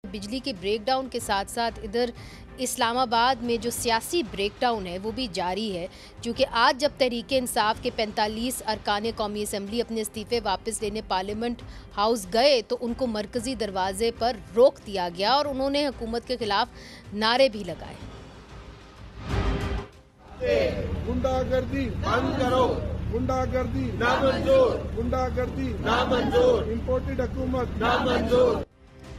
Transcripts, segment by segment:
बिजली के ब्रेकडाउन के साथ साथ इधर इस्लामाबाद में जो सियासी ब्रेकडाउन है वो भी जारी है, क्योंकि आज जब तहरीक इंसाफ के 45 अरकान कौमी असम्बली अपने इस्तीफे वापस लेने पार्लियामेंट हाउस गए तो उनको मरकजी दरवाजे पर रोक दिया गया और उन्होंने हुकूमत के खिलाफ नारे भी लगाए। गुंडागर्दी बंद करो, गुंडागर्दी नामंजूर, गुंडागर्दी नामंजूर, इंपोर्टेड हुकूमत नामंजूर।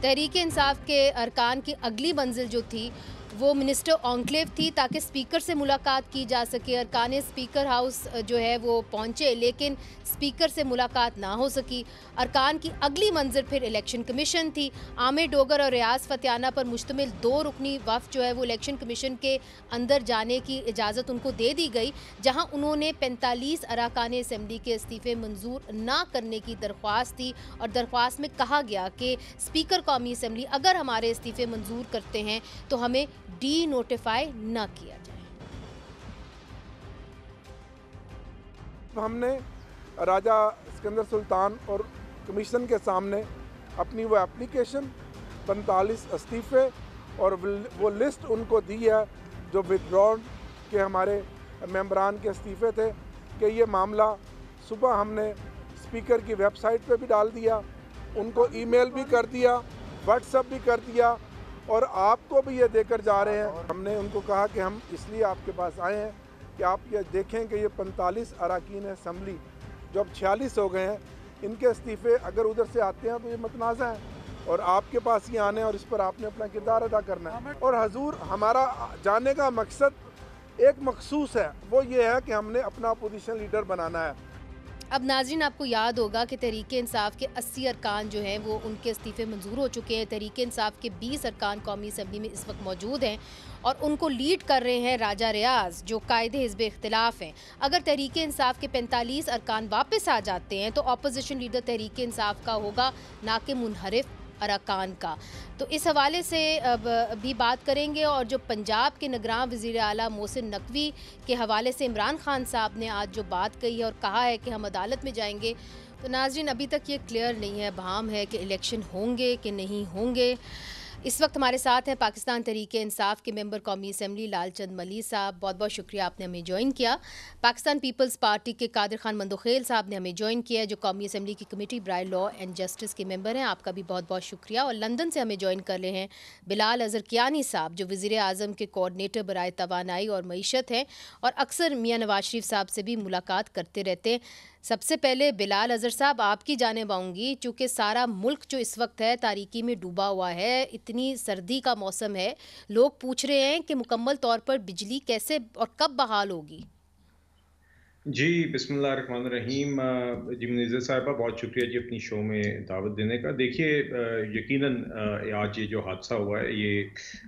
तहरीक इंसाफ के अरकान की अगली मंजिल जो थी वो मिनिस्टर ऑन्क्लेव थी, ताकि स्पीकर से मुलाकात की जा सके। अरकान स्पीकर हाउस जो है वो पहुंचे, लेकिन स्पीकर से मुलाकात ना हो सकी। अरकान की अगली मंजिल फिर इलेक्शन कमीशन थी। आमिर डोगर और रियाज फतियाना पर मुश्तमिल 2 रुकनी वफ़द जो है वो इलेक्शन कमीशन के अंदर जाने की इजाज़त उनको दे दी गई, जहां उन्होंने 45 अरकान असम्बली के इस्तीफ़े मंजूर ना करने की दरख्वास्त दी और दरख्वास्त में कहा गया कि स्पीकर कौमी असम्बली अगर हमारे इस्तीफ़े मंजूर करते हैं तो हमें डी नोटिफाई ना किया जाए। हमने राजा सिकंदर सुल्तान और कमीशन के सामने अपनी वो एप्लीकेशन 45 इस्तीफ़े और वो लिस्ट उनको दी है जो विथड्रॉन के हमारे मेंबरान के इस्तीफ़े थे, कि ये मामला सुबह हमने स्पीकर की वेबसाइट पे भी डाल दिया, उनको ईमेल भी कर दिया, व्हाट्सएप भी कर दिया और आपको भी ये देकर जा रहे हैं। हमने उनको कहा कि हम इसलिए आपके पास आए हैं कि आप ये देखें कि ये 45 अरकान असम्बली जो अब 46 हो गए हैं, इनके इस्तीफ़े अगर उधर से आते हैं तो ये मतनाज़ा है और आपके पास ही आने और इस पर आपने अपना किरदार अदा करना है। और हजूर, हमारा जाने का मकसद एक मखसूस है, वो ये है कि हमने अपना अपोजिशन लीडर बनाना है। अब नाज़रीन, आपको याद होगा कि तहरीक इंसाफ के 80 अरकान जो हैं वो उनके इस्तीफ़े मंजूर हो चुके हैं। तहरीक इंसाफ के 20 अरकान कौमी असम्बली में इस वक्त मौजूद हैं और उनको लीड कर रहे हैं राजा रियाज, जो कायदे हिज़्ब इख्तिलाफ हैं। अगर तहरीक इंसाफ के 45 अरकान वापस आ जाते हैं तो अपोजिशन लीडर तहरीक इंसाफ का होगा, ना कि मुनहरिफ अरकान का। तो इस हवाले से अब भी बात करेंगे। और जो पंजाब के निगरान वज़ीर आला मोहसिन नकवी के हवाले से इमरान खान साहब ने आज जो बात कही है और कहा है कि हम अदालत में जाएंगे, तो नाज़रीन अभी तक ये क्लियर नहीं है, बहाम है कि इलेक्शन होंगे कि नहीं होंगे। इस वक्त हमारे साथ हैं पाकिस्तान तहरीक इंसाफ के मेंबर कौमी असम्बली लालचंद मली साहब, बहुत बहुत शुक्रिया आपने हमें ज्वाइन किया। पाकिस्तान पीपल्स पार्टी के कादिर खान मंदोखेल साहब ने हमें ज्वाइन किया, जो कौमी असम्बली की कमेटी बराए लॉ एंड जस्टिस के मेंबर हैं, आपका भी बहुत बहुत शुक्रिया। और लंदन से हमें ज्वाइन कर रहे हैं बिलाल अज़हर कियानी साहब, जो वज़ीर आज़म के कोऑर्डिनेटर बराए तवानाई और मईशत हैं और अक्सर मियाँ नवाज शरीफ साहब से भी मुलाकात करते रहते हैं। सबसे पहले बिलाल अज़हर साहब, आपकी जानिब आऊँगी, चूँकि सारा मुल्क जो इस वक्त है तारीकी में डूबा हुआ है, इतनी सर्दी का मौसम है, लोग पूछ रहे हैं कि मुकम्मल तौर पर बिजली कैसे और कब बहाल होगी। जी, बिस्मिल्लाहिर्रहमानिर्रहीम। जी मुनीज़ा साहिबा, बहुत शुक्रिया जी अपनी शो में दावत देने का। देखिए, यकीनन आज ये जो हादसा हुआ है ये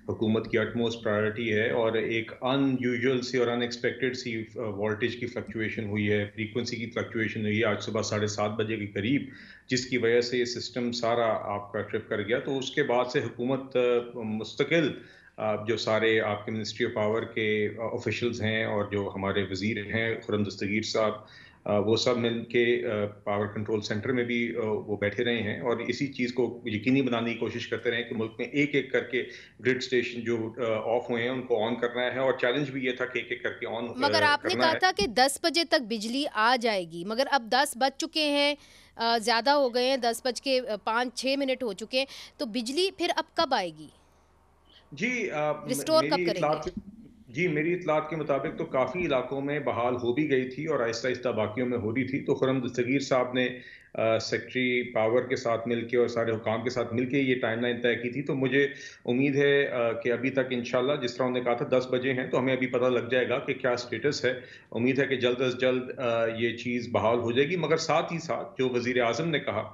हुकूमत की अटमोस्ट प्रायोरिटी है और एक अनयूजुअल सी और अनएक्सपेक्टेड सी वोल्टेज की फ्लक्चुएशन हुई है, फ्रीक्वेंसी की फ्लक्चुएशन हुई है आज सुबह 7:30 बजे के करीब, जिसकी वजह से ये सिस्टम सारा आपका ट्रिप कर गया। तो उसके बाद से हुकूमत मुस्तकिल जो सारे आपके मिनिस्ट्री ऑफ पावर के ऑफिशियल्स हैं और जो हमारे वज़ीर हैं खुर्रम दस्तगीर साहब, वो सब मिल के पावर कंट्रोल सेंटर में भी वो बैठे रहे हैं और इसी चीज़ को यकीनी बनाने की कोशिश करते रहे कि मुल्क में एक एक करके ग्रिड स्टेशन जो ऑफ हुए हैं उनको ऑन करना है। और चैलेंज भी ये था कि एक एक करके ऑन मगर आपने करना कहा है। था कि 10 बजे तक बिजली आ जाएगी, मगर अब 10 बज चुके हैं, ज़्यादा हो गए हैं, 10 बज के 5-6 मिनट हो चुके हैं, तो बिजली फिर अब कब आएगी, जी, रिस्टोर कब मेरी करेंगे? इत्तलात जी, मेरी इत्तलात के मुताबिक तो काफ़ी इलाकों में बहाल हो भी गई थी और आहिस्ता-आहिस्ता बाकियों में हो रही थी। तो खुर्रम दस्तगीर साहब ने सेक्रेटरी पावर के साथ मिलके और सारे हुकाम के साथ मिलके ये टाइमलाइन तय की थी। तो मुझे उम्मीद है कि अभी तक इंशाल्लाह, जिस तरह उन्होंने कहा था 10 बजे हैं, तो हमें अभी पता लग जाएगा कि क्या स्टेटस है। उम्मीद है कि जल्द अज़ जल्द ये चीज़ बहाल हो जाएगी। मगर साथ ही साथ जो वज़ीर आज़म ने कहा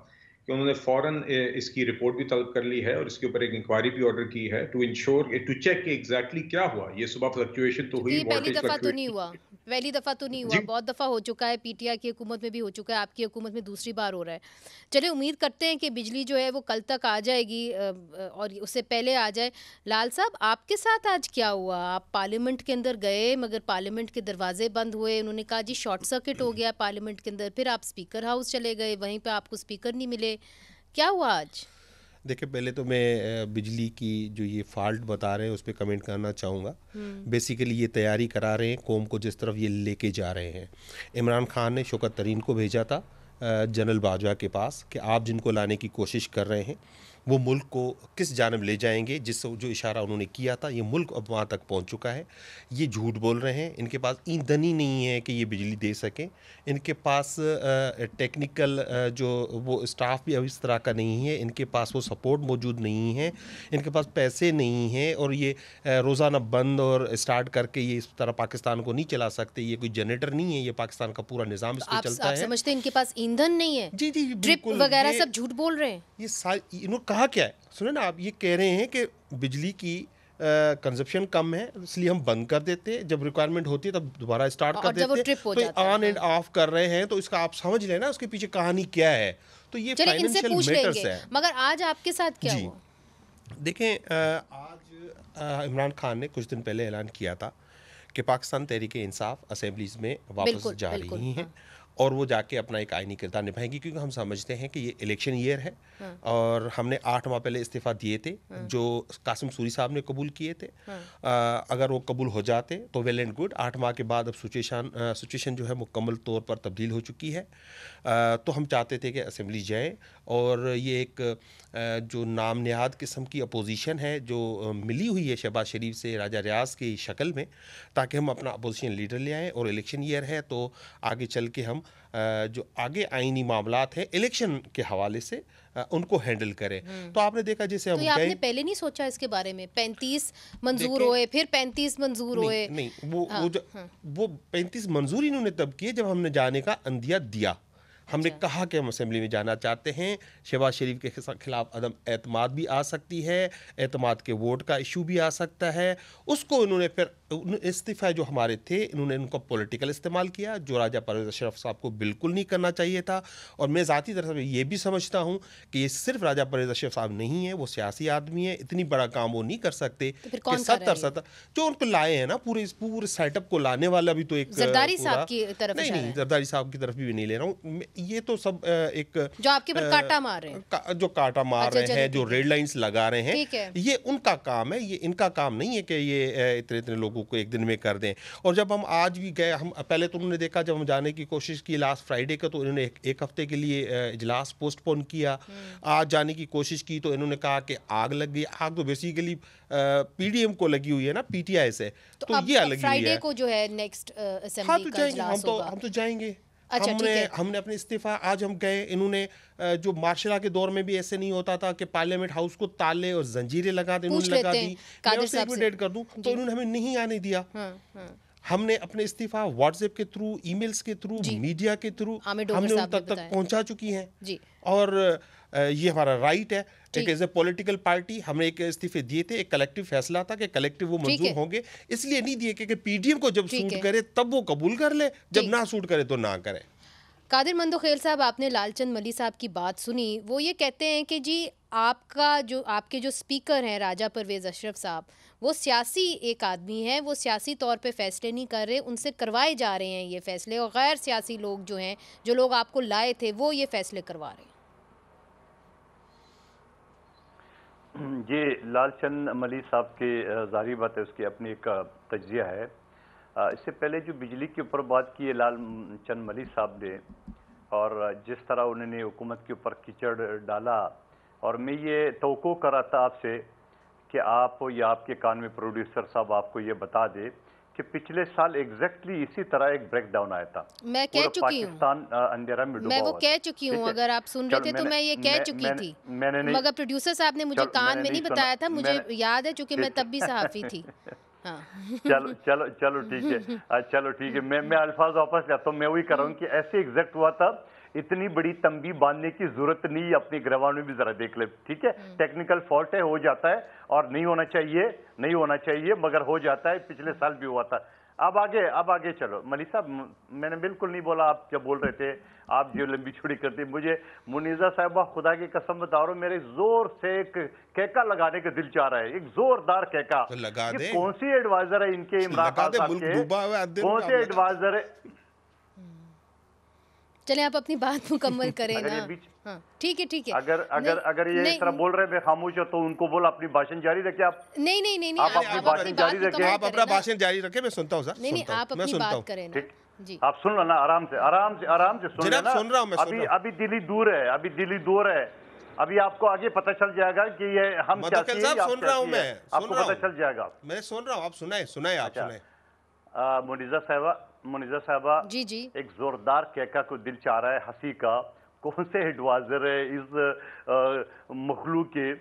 कि उन्होंने फ़ौरन इसकी रिपोर्ट भी तलब कर ली है और इसके ऊपर एक इंक्वायरी भी ऑर्डर की है टू इंश्योर टू चेक कि एग्जैक्टली क्या हुआ। ये सुबह फ्लक्चुएशन तो क्योंकि हुई, ये पहली वोल्टेज दफ़ा तो नहीं फ्लक्चुएशन। हुआ, पहली दफ़ा तो नहीं हुआ, जी, बहुत दफ़ा हो चुका है, पीटीआई की हुकूमत में भी हो चुका है, आपकी हुकूमत में दूसरी बार हो रहा है। चलिए उम्मीद करते हैं कि बिजली जो है वो कल तक आ जाएगी और उससे पहले आ जाए। लाल साहब, आपके साथ आज क्या हुआ? आप पार्लियामेंट के अंदर गए मगर पार्लियामेंट के दरवाजे बंद हुए, उन्होंने कहा जी शॉर्ट सर्किट हो गया पार्लियामेंट के अंदर, फिर आप स्पीकर हाउस चले गए, वहीं पर आपको स्पीकर नहीं मिले, क्या हुआ आज? देखिए, पहले तो मैं बिजली की जो ये फॉल्ट बता रहे हैं उस पर कमेंट करना चाहूँगा। बेसिकली ये तैयारी करा रहे हैं कौम को जिस तरफ ये लेके जा रहे हैं। इमरान खान ने शौकत तरीन को भेजा था जनरल बाजवा के पास कि आप जिनको लाने की कोशिश कर रहे हैं वो मुल्क को किस जानब ले जाएंगे, जिस जो इशारा उन्होंने किया था ये मुल्क अब वहाँ तक पहुँच चुका है। ये झूठ बोल रहे हैं, इनके पास ईंधन ही नहीं है कि ये बिजली दे सकें। इनके पास टेक्निकल जो वो स्टाफ भी अब इस तरह का नहीं है, इनके पास वो सपोर्ट मौजूद नहीं है, इनके पास पैसे नहीं हैं, और ये रोज़ाना बंद और स्टार्ट करके ये इस तरह पाकिस्तान को नहीं चला सकते। ये कोई जनरेटर नहीं है, ये पाकिस्तान का पूरा निज़ाम इस पर चलता आप है। समझते हैं इनके पास ईंधन नहीं है? जी जी, ड्रिप वगैरह सब झूठ बोल रहे हैं। ये इन्होंने कहा क्या है, सुने ना आप, ये कह रहे हैं कि बिजली की कंजप्शन कम है इसलिए हम बंद कर देते हैं, जब रिक्वायरमेंट होती है तब दोबारा स्टार्ट कर देते हैं। तो ऑन एंड ऑफ कर रहे हैं, तो इसका आप समझ लेना उसके पीछे कहानी क्या है। तो ये फाइनेंशियल मैटर्स है। मगर आज आपके साथ क्या हुआ? देखें, आज इमरान खान ने कुछ दिन पहले ऐलान किया था कि पाकिस्तान तहरीक-ए-इंसाफ असेंबलीज में वापस जा रही हैं और वो जाके अपना एक आईनी किरदार निभाएंगी, क्योंकि हम समझते हैं कि ये इलेक्शन ईयर है। और हमने 8 माह पहले इस्तीफ़ा दिए थे जो कासिम सूरी साहब ने कबूल किए थे। अगर वो कबूल हो जाते तो वेल एंड गुड। 8 माह के बाद अब सिचुएशन जो है मुकम्मल तौर पर तब्दील हो चुकी है। तो हम चाहते थे कि असेंबली जाए और ये एक जो नाम नेहाद किस्म की अपोजिशन है जो मिली हुई है शहबाज शरीफ से राजा रियाज की शक्ल में, ताकि हम अपना अपोजिशन लीडर ले आएँ। और इलेक्शन ईयर है तो आगे चल के हम जो आगे आईनी मामलात हैं इलेक्शन के हवाले से उनको हैंडल करें। तो आपने देखा जैसे हम आपने पहले नहीं सोचा इसके बारे में? 35 मंजूर हुए, फिर 35 मंजूर हुए। नहीं, वो 35 मंजूर इन्होंने तब किए जब हमने जाने का अंदिया दिया। हमने कहा कि हम असेंबली में जाना चाहते हैं। शहबाज शरीफ के खिलाफ अदम एतमाद भी आ सकती है, एतमाद के वोट का इशू भी आ सकता है। उसको इन्होंने फिर इस्तीफ़ा जो हमारे थे इन्होंने उनका पॉलिटिकल इस्तेमाल किया, जो राजा परवेज़ अशरफ साहब को बिल्कुल नहीं करना चाहिए था। और मैं ज़ाती तरफ से ये भी समझता हूँ कि ये सिर्फ राजा परवेज़ अशरफ साहब नहीं है, वो सियासी आदमी है, इतनी बड़ा काम वो नहीं कर सकते। तो 70 जो उनको लाए हैं ना, पूरे सेटअप को लाने वाला भी तो एक जरदारी साहब की तरफ नहीं, जरदारी साहब की तरफ भी नहीं ले रहा हूँ। ये तो सब एक जो आपके पर काटा मार रहे हैं, जो काटा मार रहे हैं, जो रेड लाइंस लगा रहे हैं, ये उनका काम है। ये इनका काम नहीं है कि ये इतने लोगों को एक दिन में कर दें। और जब हम आज भी गए, हम पहले तो उन्होंने देखा जब हम जाने की कोशिश की लास्ट फ्राइडे का, तो इन्होंने एक हफ्ते के लिए इजलास पोस्टपोन किया। आज जाने की कोशिश की तो इन्होंने कहा कि आग लग गई। आग तो बेसिकली पीडीएम को लगी हुई है ना, पीटीआई से। तो ये अलग ही है। फ्राइडे को जो है नेक्स्ट असेंबली का इजलास होगा। हम तो जाएंगे। अच्छा, हमने अपने इस्तीफा, आज हम गए। इन्होंने जो मार्शल लॉ के दौर में भी ऐसे नहीं होता था कि पार्लियामेंट हाउस को ताले और जंजीरें लगा दे, इन्होंने लगा दी। कर दूं तो इन्होंने हमें नहीं आने दिया। हमने अपने इस्तीफा व्हाट्सएप के थ्रू, ईमेल्स के थ्रू, मीडिया के थ्रू हमने उन तक पहुंचा चुकी हैं। और ये हमारा राइट है। एक एज ए पॉलिटिकल पार्टी हमने एक इस्तीफे दिए थे, एक कलेक्टिव फैसला था कि कलेक्टिव वो मंजूर होंगे, इसलिए नहीं दिए कि पीडीएम को जब सूट करे तब वो कबूल कर ले, जब ना सूट करे तो ना करे। कादिर मंदोखेल साहब, आपने लालचंद मली साहब की बात सुनी। वो ये कहते हैं कि जी आपके जो स्पीकर हैं राजा परवेज़ अशरफ साहब, वो सियासी एक आदमी है, वो सियासी तौर पे फैसले नहीं कर रहे, उनसे करवाए जा रहे हैं ये फैसले, और गैर सियासी लोग जो हैं, जो लोग आपको लाए थे, वो ये फैसले करवा रहे हैं। ये लालचंद मली साहब के ज़ाहिर बात है, उसकी अपनी एक तज्जिया है। इससे पहले जो बिजली के ऊपर बात की है लालचंद मली साहब ने, और जिस तरह उन्होंने हुकूमत के ऊपर कीचड़ डाला, और मैं ये तवक्को कर रहा था आपसे कि आप या आपके कान में प्रोड्यूसर साहब आपको ये बता दे कि पिछले साल एग्जैक्टली इसी तरह एक ब्रेकडाउन आया था। मैं कह चुकी हूँ, पाकिस्तान अंधेरा में डूबा, मैं वो कह चुकी हूँ। अगर आप सुन रहे थे तो मैं ये कह चुकी थी, मगर प्रोड्यूसर साहब ने मुझे कान में नहीं बताया था। मुझे याद है चूंकि मैं तब भी सहाफी थी। हाँ। चलो ठीक है, चलो ठीक है। मैं अल्फाज वापस लेता हूँ। मैं वही कर रहा हूँ कि ऐसे एग्जैक्ट हुआ था। इतनी बड़ी तंबी बांधने की जरूरत नहीं, अपनी ग्रवान में भी जरा देख ले। ठीक है, टेक्निकल फॉल्ट है, हो जाता है, और नहीं होना चाहिए, मगर हो जाता है। पिछले साल भी हुआ था। अब आगे चलो। मली साहब, मैंने बिल्कुल नहीं बोला, आप जब बोल रहे थे आप जो लंबी छुड़ी करते, मुझे मुनीजा साहिबा खुदा की कसम बता रहा हूँ, मेरे जोर से एक कहका लगाने का दिल चाह रहा है, एक जोरदार कहका। तो लगा दे। कौन सी एडवाइजर है इनके, इमरान खान साहब के? कौन से एडवाइजर है? चलें आप अपनी बात मुकम्मल करें अगर ना। ये बीच हाँ ठीक है अगर ये इस तरह बोल रहे हैं मैं खामोश हूं तो उनको बोल अपनी भाषण जारी रखें आप। नहीं आप अपनी भाषण जारी रखें। आप अपना भाषण जारी रखें, मैं सुनता हूँ सर। नहीं आप अपनी बात करें ना जी। आप सुन लो ना, आराम से सुन लेना। सुन रहा हूँ मैं। अभी दिल्ली दूर है, अभी आपको आगे पता चल जाएगा कि ये हम क्या मधुकर साहब सुन रहा हूँ मैं, आपको पता चल जाएगा। मैं सुन रहा हूँ, आप सुनाए आप सुनाए। मुनीजा साहबा जी एक जोरदार कहका को दिल चाह रहा है हंसी का। कौन से एडवाइजर है इस मखलूक के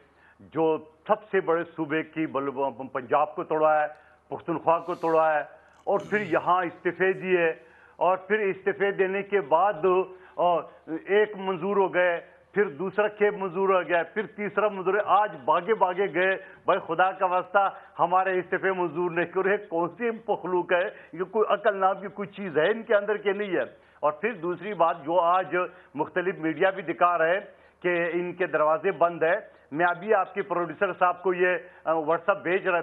जो सबसे बड़े सूबे की पंजाब को तोड़ा है, पुख्तनख्वा को तोड़ा है, और फिर यहाँ इस्तीफे दिए, और फिर इस्तीफे देने के बाद एक मंजूर हो गए, फिर दूसरा खेप मंजूर हो गया, फिर तीसरा मंजूर, आज भागे गए। भाई खुदा का वास्ता हमारे इस्तीफे मंजूर नहीं करे। कौन सी मखलूक है ये? कोई अकल नाम की कोई चीज़ है इनके अंदर के नहीं है। और फिर दूसरी बात जो आज मुख्तलिफ मीडिया भी दिखा रहे हैं कि इनके दरवाजे बंद है। मैं अभी आपके प्रोड्यूसर साहब को ये व्हाट्सएप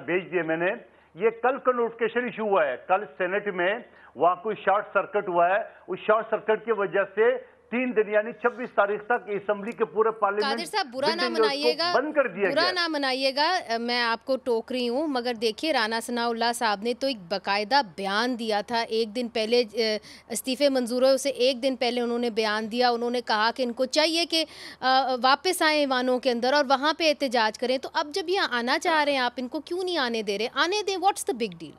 भेज दिए मैंने। ये कल का नोटिफिकेशन इशू हुआ है, कल सेनेट में वहाँ कोई शॉर्ट सर्किट हुआ है। उस शॉर्ट सर्किट की वजह से 3 दिन यानी 26 तारीख तक असेंबली के पूरे पार्लियामेंट कादिर साहब बुरा ना मनाइएगा, बंद कर दिया बुरा ना मनाइएगा, मैं आपको टोक रही हूँ, मगर देखिए राना सनाउल्लाह साहब ने तो एक बकायदा बयान दिया था। एक दिन पहले इस्तीफे मंजूर हुए, उसे एक दिन पहले उन्होंने बयान दिया। उन्होंने कहा कि इनको चाहिए कि वापस आए ईवानों के अंदर और वहाँ पे एहतजाज करें। तो अब जब यहाँ आना चाह रहे हैं आप, इनको क्यों नहीं आने दे रहे? आने दें, व्हाट्स द बिग डील?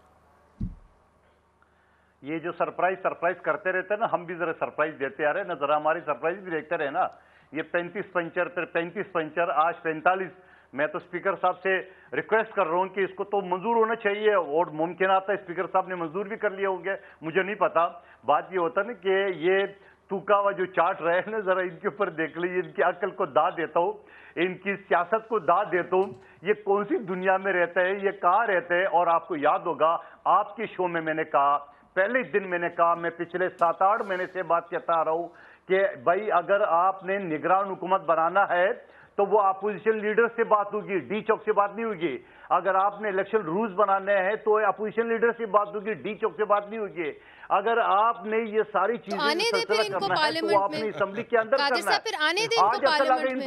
ये जो सरप्राइज करते रहते हैं ना, हम भी जरा सरप्राइज देते आ रहे हैं ना, जरा हमारी सरप्राइज भी देखते रहे ना। ये 35 पंचर, फिर 35 पंचर, आज 45। मैं तो स्पीकर साहब से रिक्वेस्ट कर रहा हूँ कि इसको तो मंजूर होना चाहिए, और मुमकिन आता है स्पीकर साहब ने मंजूर भी कर लिए होंगे, मुझे नहीं पता। बात ये होता है ना कि ये तूका हुआ जो चाट रहे हैं ना, जरा इनके ऊपर देख लीजिए, इनकी अक्ल को दाद देता हूँ, इनकी सियासत को दाद देता हूँ। ये कौन सी दुनिया में रहते हैं, ये कहाँ रहते हैं? और आपको याद होगा आपके शो में मैंने कहा, पहले दिन मैंने कहा, मैं पिछले 7-8 महीने से बात करता आ रहा हूं कि भाई अगर आपने निगरान हुकूमत बनाना है तो वो अपोजिशन लीडर से बात होगी, डी चौक से बात नहीं होगी। अगर आपने इलेक्शन रूल्स बनाने हैं तो अपोजिशन लीडर से बात होगी, डी चौक से बात नहीं होगी। अगर आपने ये सारी चीजें आने दे फिर इनको पार्लियामेंट में, आपने असेंबली के अंदर करना है। फिर आने दे इनको पार्लियामेंट में,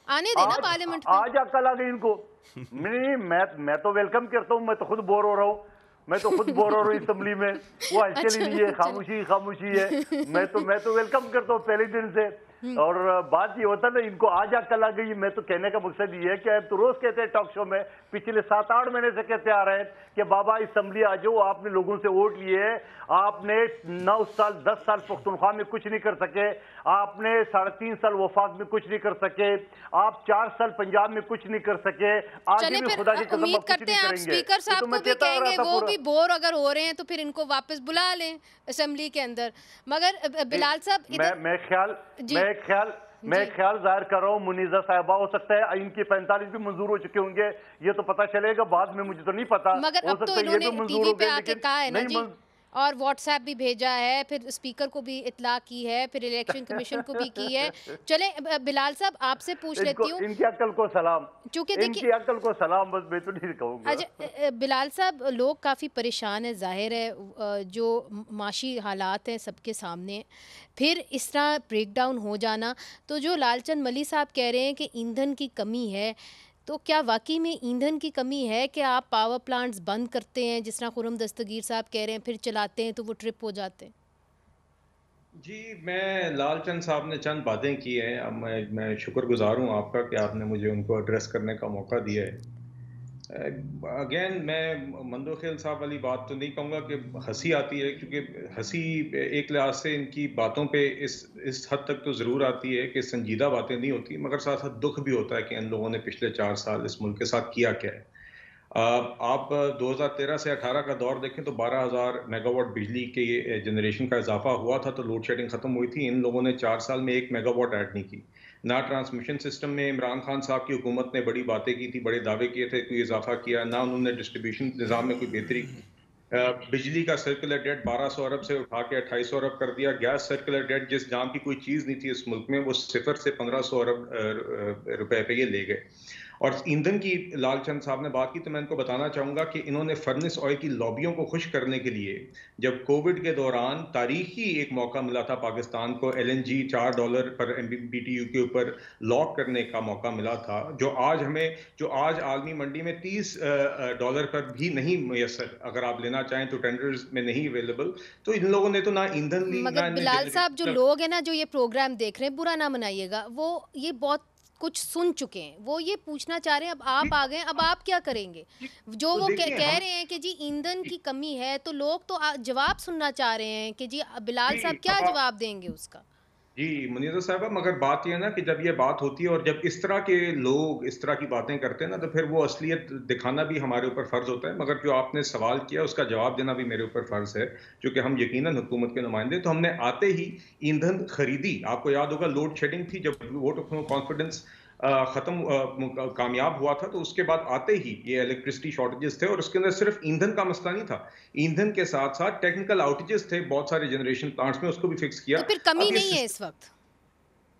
आने देना पार्लियामेंट में। आज अकल आ गई इनको। नहीं, मैं तो वेलकम करता हूँ, मैं तो खुद बोर हो रहा हूँ, मैं तो खुद बोर हो रहा हूँ असेंबली में। वो हलचल ही नहीं है, खामोशी है। मैं तो वेलकम करता हूँ पहले दिन से। और बात ये होता है ना, इनको आज अकल आ गई। मैं तो कहने का मकसद ये है कि अब तो रोज कहते हैं टॉक शो में, पिछले 7-8 महीने से कहते आ रहे हैं कि बाबा असेंबली आ जाओ, आपने लोगों से वोट लिए, आपने 9 साल 10 साल पख्तूनख्वा में कुछ नहीं कर सके, आपने 3.5 साल वफाक में कुछ नहीं कर सके, आप 4 साल पंजाब में कुछ नहीं कर सके, आगे भी खुदा की कसम उम्मीद करते हैं आप स्पीकर साहब को भी कहेंगे, वो भी बोर अगर हो रहे हैं तो फिर इनको वापस बुला लें असेंबली के अंदर। मगर बिलाल साहब, मैं ख्याल जाहिर कर रहा हूँ मुनीजा साहिबा, हो सकता है इनके 45 भी मंजूर हो चुके होंगे, ये तो पता चलेगा बाद में, मुझे तो नहीं पता। मगर अब तो इन्होंने टीवी पे आके कहा है ना जी, और व्हाट्सएप भी भेजा है, फिर स्पीकर को भी इतला की है, फिर इलेक्शन कमीशन को भी की है। चले बिलाल साहब आपसे पूछ लेती हूँ, इनकी अक्ल को सलाम, क्योंकि इनकी अक्ल को सलाम, बस मैं तो नहीं कहूँगा। अच्छा बिलाल साहब, लोग काफ़ी परेशान है, जाहिर है जो माशी हालात हैं सबके सामने, फिर इस तरह ब्रेक डाउन हो जाना। तो जो लालचंद मली साहब कह रहे हैं कि ईंधन की कमी है, तो क्या वाकई में ईंधन की कमी है कि आप पावर प्लांट्स बंद करते हैं, जिस तरह खुर्रम दस्तगीर साहब कह रहे हैं, फिर चलाते हैं तो वो ट्रिप हो जाते हैं? जी, मैं लालचंद साहब ने चंद बातें की हैं, अब मैं शुक्रगुजार हूँ आपका कि आपने मुझे उनको एड्रेस करने का मौका दिया है। अगेन मैं मंदोखेल साहब वाली बात तो नहीं कहूँगा कि हंसी आती है, क्योंकि हंसी एक लिहाज से इनकी बातों पे इस हद तक तो ज़रूर आती है कि संजीदा बातें नहीं होती, मगर साथ साथ दुख भी होता है कि इन लोगों ने पिछले 4 साल इस मुल्क के साथ किया क्या है। आप 2013 से 18 का दौर देखें तो 12,000 मेगावाट बिजली के जनरेशन का इजाफा हुआ था, तो लोड शेडिंग ख़त्म हुई थी। इन लोगों ने 4 साल में 1 मेगावाट ऐड नहीं की। ना ट्रांसमिशन सिस्टम में इमरान खान साहब की हुकूमत ने बड़ी बातें की थी, बड़े दावे किए थे, कोई इजाफा किया, ना उन्होंने डिस्ट्रीब्यूशन निज़ाम में कोई बेहतरी की। बिजली का सर्कुलर डेट 1200 अरब से उठा के 2800 अरब कर दिया। गैस सर्कुलर डेट जिस जाम की कोई चीज़ नहीं थी इस मुल्क में, वो 0 से 1500 अरब रुपए पे ये ले गए। और ईंधन की लालचंद साहब ने बात की, तो मैं इनको बताना चाहूंगा कि इन्होंने फर्नेस ऑयल की लॉबियों को खुश करने के लिए, जब कोविड के दौरान तारीखी एक मौका मिला था पाकिस्तान को, LNG $4 पर MMBTU के ऊपर लॉक करने का मौका मिला था, जो आज आलमी मंडी में $30 पर भी नहीं मुयसर, अगर आप लेना चाहें तो टेंडर्स में नहीं अवेलेबल। तो इन लोगों ने तो ना ईंधन ली, मगर ना बिलाल साहब, जो लोग हैं ना जो ये प्रोग्राम देख रहे हैं, बुरा ना मनाइएगा, वो ये बहुत कुछ सुन चुके हैं, वो ये पूछना चाह रहे हैं अब आप आ गए, अब आप क्या करेंगे? जो वो कह रहे हैं कि जी ईंधन की कमी है, तो लोग तो जवाब सुनना चाह रहे हैं कि जी बिलाल साहब क्या जवाब देंगे उसका? जी मुनीज़ा साहबा, मगर बात यह है ना कि जब ये बात होती है और जब इस तरह के लोग इस तरह की बातें करते हैं ना, तो फिर वो असलियत दिखाना भी हमारे ऊपर फ़र्ज़ होता है। मगर जो आपने सवाल किया उसका जवाब देना भी मेरे ऊपर फ़र्ज़ है, क्योंकि हम यकीनन हुकूमत के नुमाइंदे, तो हमने आते ही ईंधन खरीदी। आपको याद होगा लोड शेडिंग थी, जब वोट ऑफ नो कॉन्फिडेंस कामयाब हुआ था, तो उसके बाद आते ही ये इलेक्ट्रिसिटी शॉर्टेजेस थे, और उसके अंदर सिर्फ ईंधन का मसला नहीं था, ईंधन के साथ साथ टेक्निकल आउटेजेस थे बहुत सारे जनरेशन प्लांट्स में, उसको भी फिक्स किया। तो फिर कमी नहीं है इस वक्त?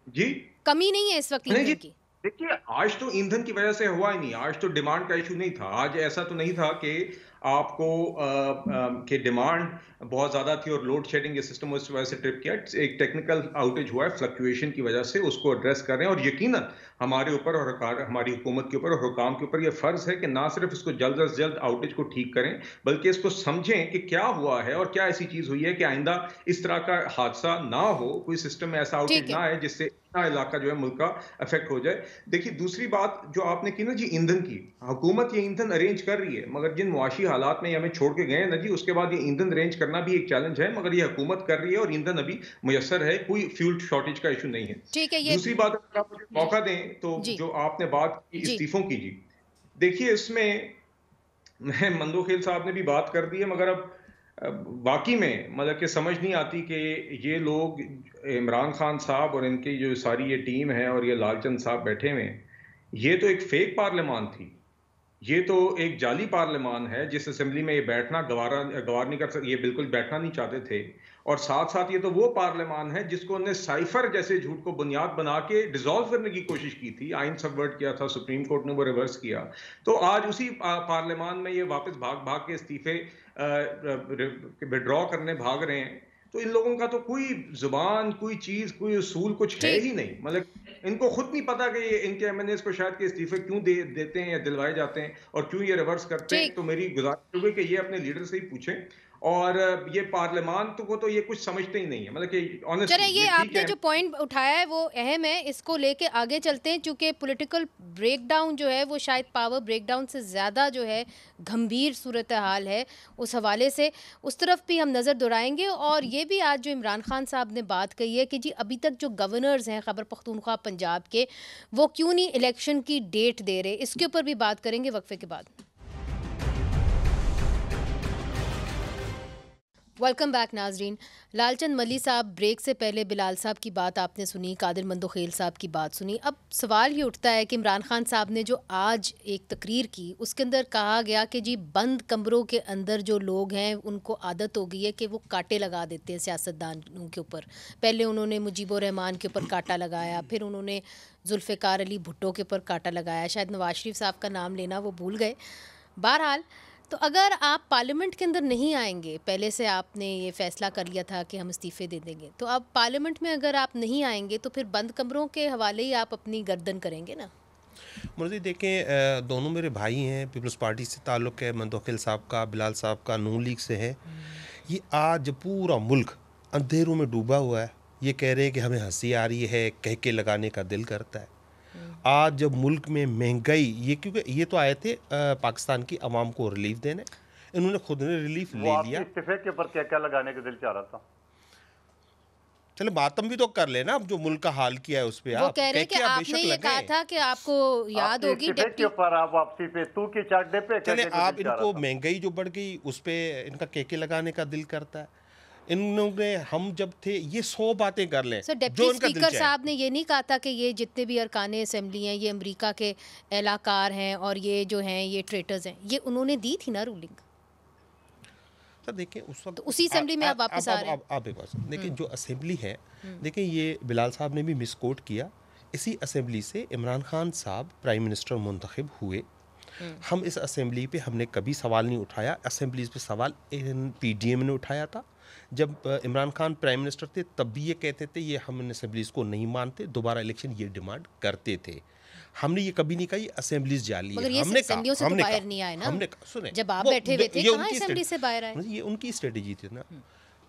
जी कमी नहीं है इस वक्त ईंधन की? देखिए, आज तो ईंधन की वजह से हुआ ही नहीं, आज तो डिमांड का इशू नहीं था। आज ऐसा तो नहीं था कि आपको कि डिमांड बहुत ज़्यादा थी और लोड शेडिंग के सिस्टम उस वजह से ट्रिप किया। एक टेक्निकल आउटेज हुआ है फ्लक्चुएशन की वजह से, उसको एड्रेस कर रहे हैं, और यकीनन हमारे ऊपर और हमारी हुकूमत के ऊपर और हुकाम के ऊपर यह फ़र्ज़ है कि ना सिर्फ इसको जल्द अज जल्द आउटेज को ठीक करें, बल्कि इसको समझें कि क्या हुआ है और क्या ऐसी चीज़ हुई है कि आइंदा इस तरह का हादसा ना हो, कोई सिस्टम में ऐसा आउटेज ना आए जिससे इलाका जो है मुल्क का अफेक्ट हो जाए। देखिए, दूसरी बात जो आपने की ना जी ईंधन की, हुकूमत ये ईंधन अरेंज कर रही है, मगर जिन मुआशी हालात में ये हमें छोड़ के गए ना जी, उसके बाद ये ईंधन अरेंज करना भी एक चैलेंज है, मगर ये हुकूमत कर रही है और ईंधन अभी मुयस्सर है, कोई फ्यूल शॉर्टेज का इशू नहीं है। ठीक है, ये दूसरी बात, अगर आप मुझे मौका दें तो जो आपने बात की इस्तीफों की जी, देखिए इसमें मंदोखेल साहब ने भी बात कर दी है, मगर अब वाकई में मतलब कि समझ नहीं आती कि ये लोग, इमरान खान साहब और इनकी जो सारी ये टीम है और ये लालचंद साहब बैठे हुए हैं, ये तो एक फेक पार्लियामान थी, ये तो एक जाली पार्लियामान है जिस असेंबली में ये बैठना गवार नहीं कर सकते, ये बिल्कुल बैठना नहीं चाहते थे। और साथ साथ ये तो वो पार्लियामान है जिसको उन्होंने साइफर जैसे झूठ को बुनियाद बना के डिसॉल्व करने की कोशिश की थी, आइन सबवर्ट किया था, सुप्रीम कोर्ट ने वो रिवर्स किया। तो आज उसी पार्लियामान में ये वापस भाग भाग के इस्तीफे विड्रॉ करने भाग रहे हैं। तो इन लोगों का तो कोई जुबान, कोई चीज, कोई उसूल कुछ है ही नहीं। मतलब इनको खुद नहीं पता कि ये इनके MNAs को शायद के इस्तीफे क्यों देते हैं या दिलवाए जाते हैं और क्यों ये रिवर्स करते हैं। तो मेरी गुजारिश होगी कि ये अपने लीडर से ही पूछें, और ये पार्लियामान को तो ये कुछ समझते ही नहीं है। मतलब कि ऑनेस्टली चलिए, ये आपने जो पॉइंट उठाया है वो अहम है, इसको लेके आगे चलते हैं, क्योंकि पॉलिटिकल ब्रेकडाउन जो है वो शायद पावर ब्रेकडाउन से ज़्यादा जो है गंभीर सूरत हाल है। उस हवाले से उस तरफ भी हम नज़र दौड़ाएंगे। और ये भी आज जो इमरान खान साहब ने बात कही है कि जी अभी तक जो गवर्नर्स हैं खैबर पख्तूनख्वा पंजाब के, वो क्यों नहीं इलेक्शन की डेट दे रहे, इसके ऊपर भी बात करेंगे वक्फे के बाद। वेलकम बैक नाजरीन। लालचंद मली साहब, ब्रेक से पहले बिलाल साहब की बात आपने सुनी, कादिर मंदोखेल साहब की बात सुनी। अब सवाल ये उठता है कि इमरान खान साहब ने जो आज एक तकरीर की, उसके अंदर कहा गया कि जी बंद कमरों के अंदर जो लोग हैं उनको आदत हो गई है कि वो कांटे लगा देते हैं सियासतदानों के ऊपर। पहले उन्होंने मुजीबुर रहमान के ऊपर कांटा लगाया, फिर उन्होंने जुल्फ़िकार अली भुट्टो के ऊपर कांटा लगाया, शायद नवाज शरीफ साहब का नाम लेना वो भूल गए। बहरहाल, तो अगर आप पार्लियामेंट के अंदर नहीं आएंगे, पहले से आपने ये फैसला कर लिया था कि हम इस्तीफ़े दे देंगे, तो अब पार्लियामेंट में अगर आप नहीं आएंगे तो फिर बंद कमरों के हवाले ही आप अपनी गर्दन करेंगे ना। मुझे देखें, दोनों मेरे भाई हैं, पीपल्स पार्टी से ताल्लुक़ है, मंदोखेल साहब का, बिलाल साहब का नून लीग से है। ये आज पूरा मुल्क अंधेरों में डूबा हुआ है, ये कह रहे हैं कि हमें हंसी आ रही है, कह के लगाने का दिल करता है। आज जब मुल्क में महंगाई, ये क्योंकि ये तो आए थे पाकिस्तान की आवाम को रिलीफ देने, इन्होंने खुद ने रिलीफ ले लिया। इस्तीफे के ऊपर क्या क्या लगाने का दिल चाह रहा था? चलो मातम भी तो कर लेना, अब जो मुल्क का हाल किया है उस पे। वो कह रहे कि आपने ये कहा था कि आपको याद होगी इस्तीफे के ऊपर आप वापसी पे तू की चाटे पे चले, आप इनको महंगाई जो बढ़ गई उस पे इनका केके लगाने का दिल करता है। इन्होंने, हम जब थे, ये 100 बातें कर लें। सर, डिप्टी स्पीकर साहब ने ये नहीं कहा था कि ये जितने भी अरकान असेंबली हैं ये अमेरिका के एहलाकार हैं और ये जो हैं ये ट्रेटर्स हैं, ये उन्होंने दी थी ना रूलिंग। सर देखिए, उस वक्त तो उसी असेंबली में आप वापस आ रहे हैं। आप एक बात देखिए, जो असेंबली है, देखिए ये बिलाल साहब ने भी मिसकोट किया इसी असेंबली से इमरान खान साहब प्राइम मिनिस्टर मुंतखब हुए। हम इस असेंबली पे हमने कभी सवाल नहीं उठाया। असेंबलीज पे सवाल पीडीएम ने उठाया था। जब इमरान खान प्राइम मिनिस्टर थे तब भी ये कहते थे ये हम इन असेंबलीज को नहीं मानते, दोबारा इलेक्शन ये डिमांड करते थे। हमने ये कभी नहीं कहा ये असेंबली जाली है। हमने कहा से तो बाहर नहीं आए ना। हमने कहा सुने, जब आप बैठे हुए थे कहाँ असेंबली से बाहर आए? ये उनकी स्ट्रेटेजी थी ना।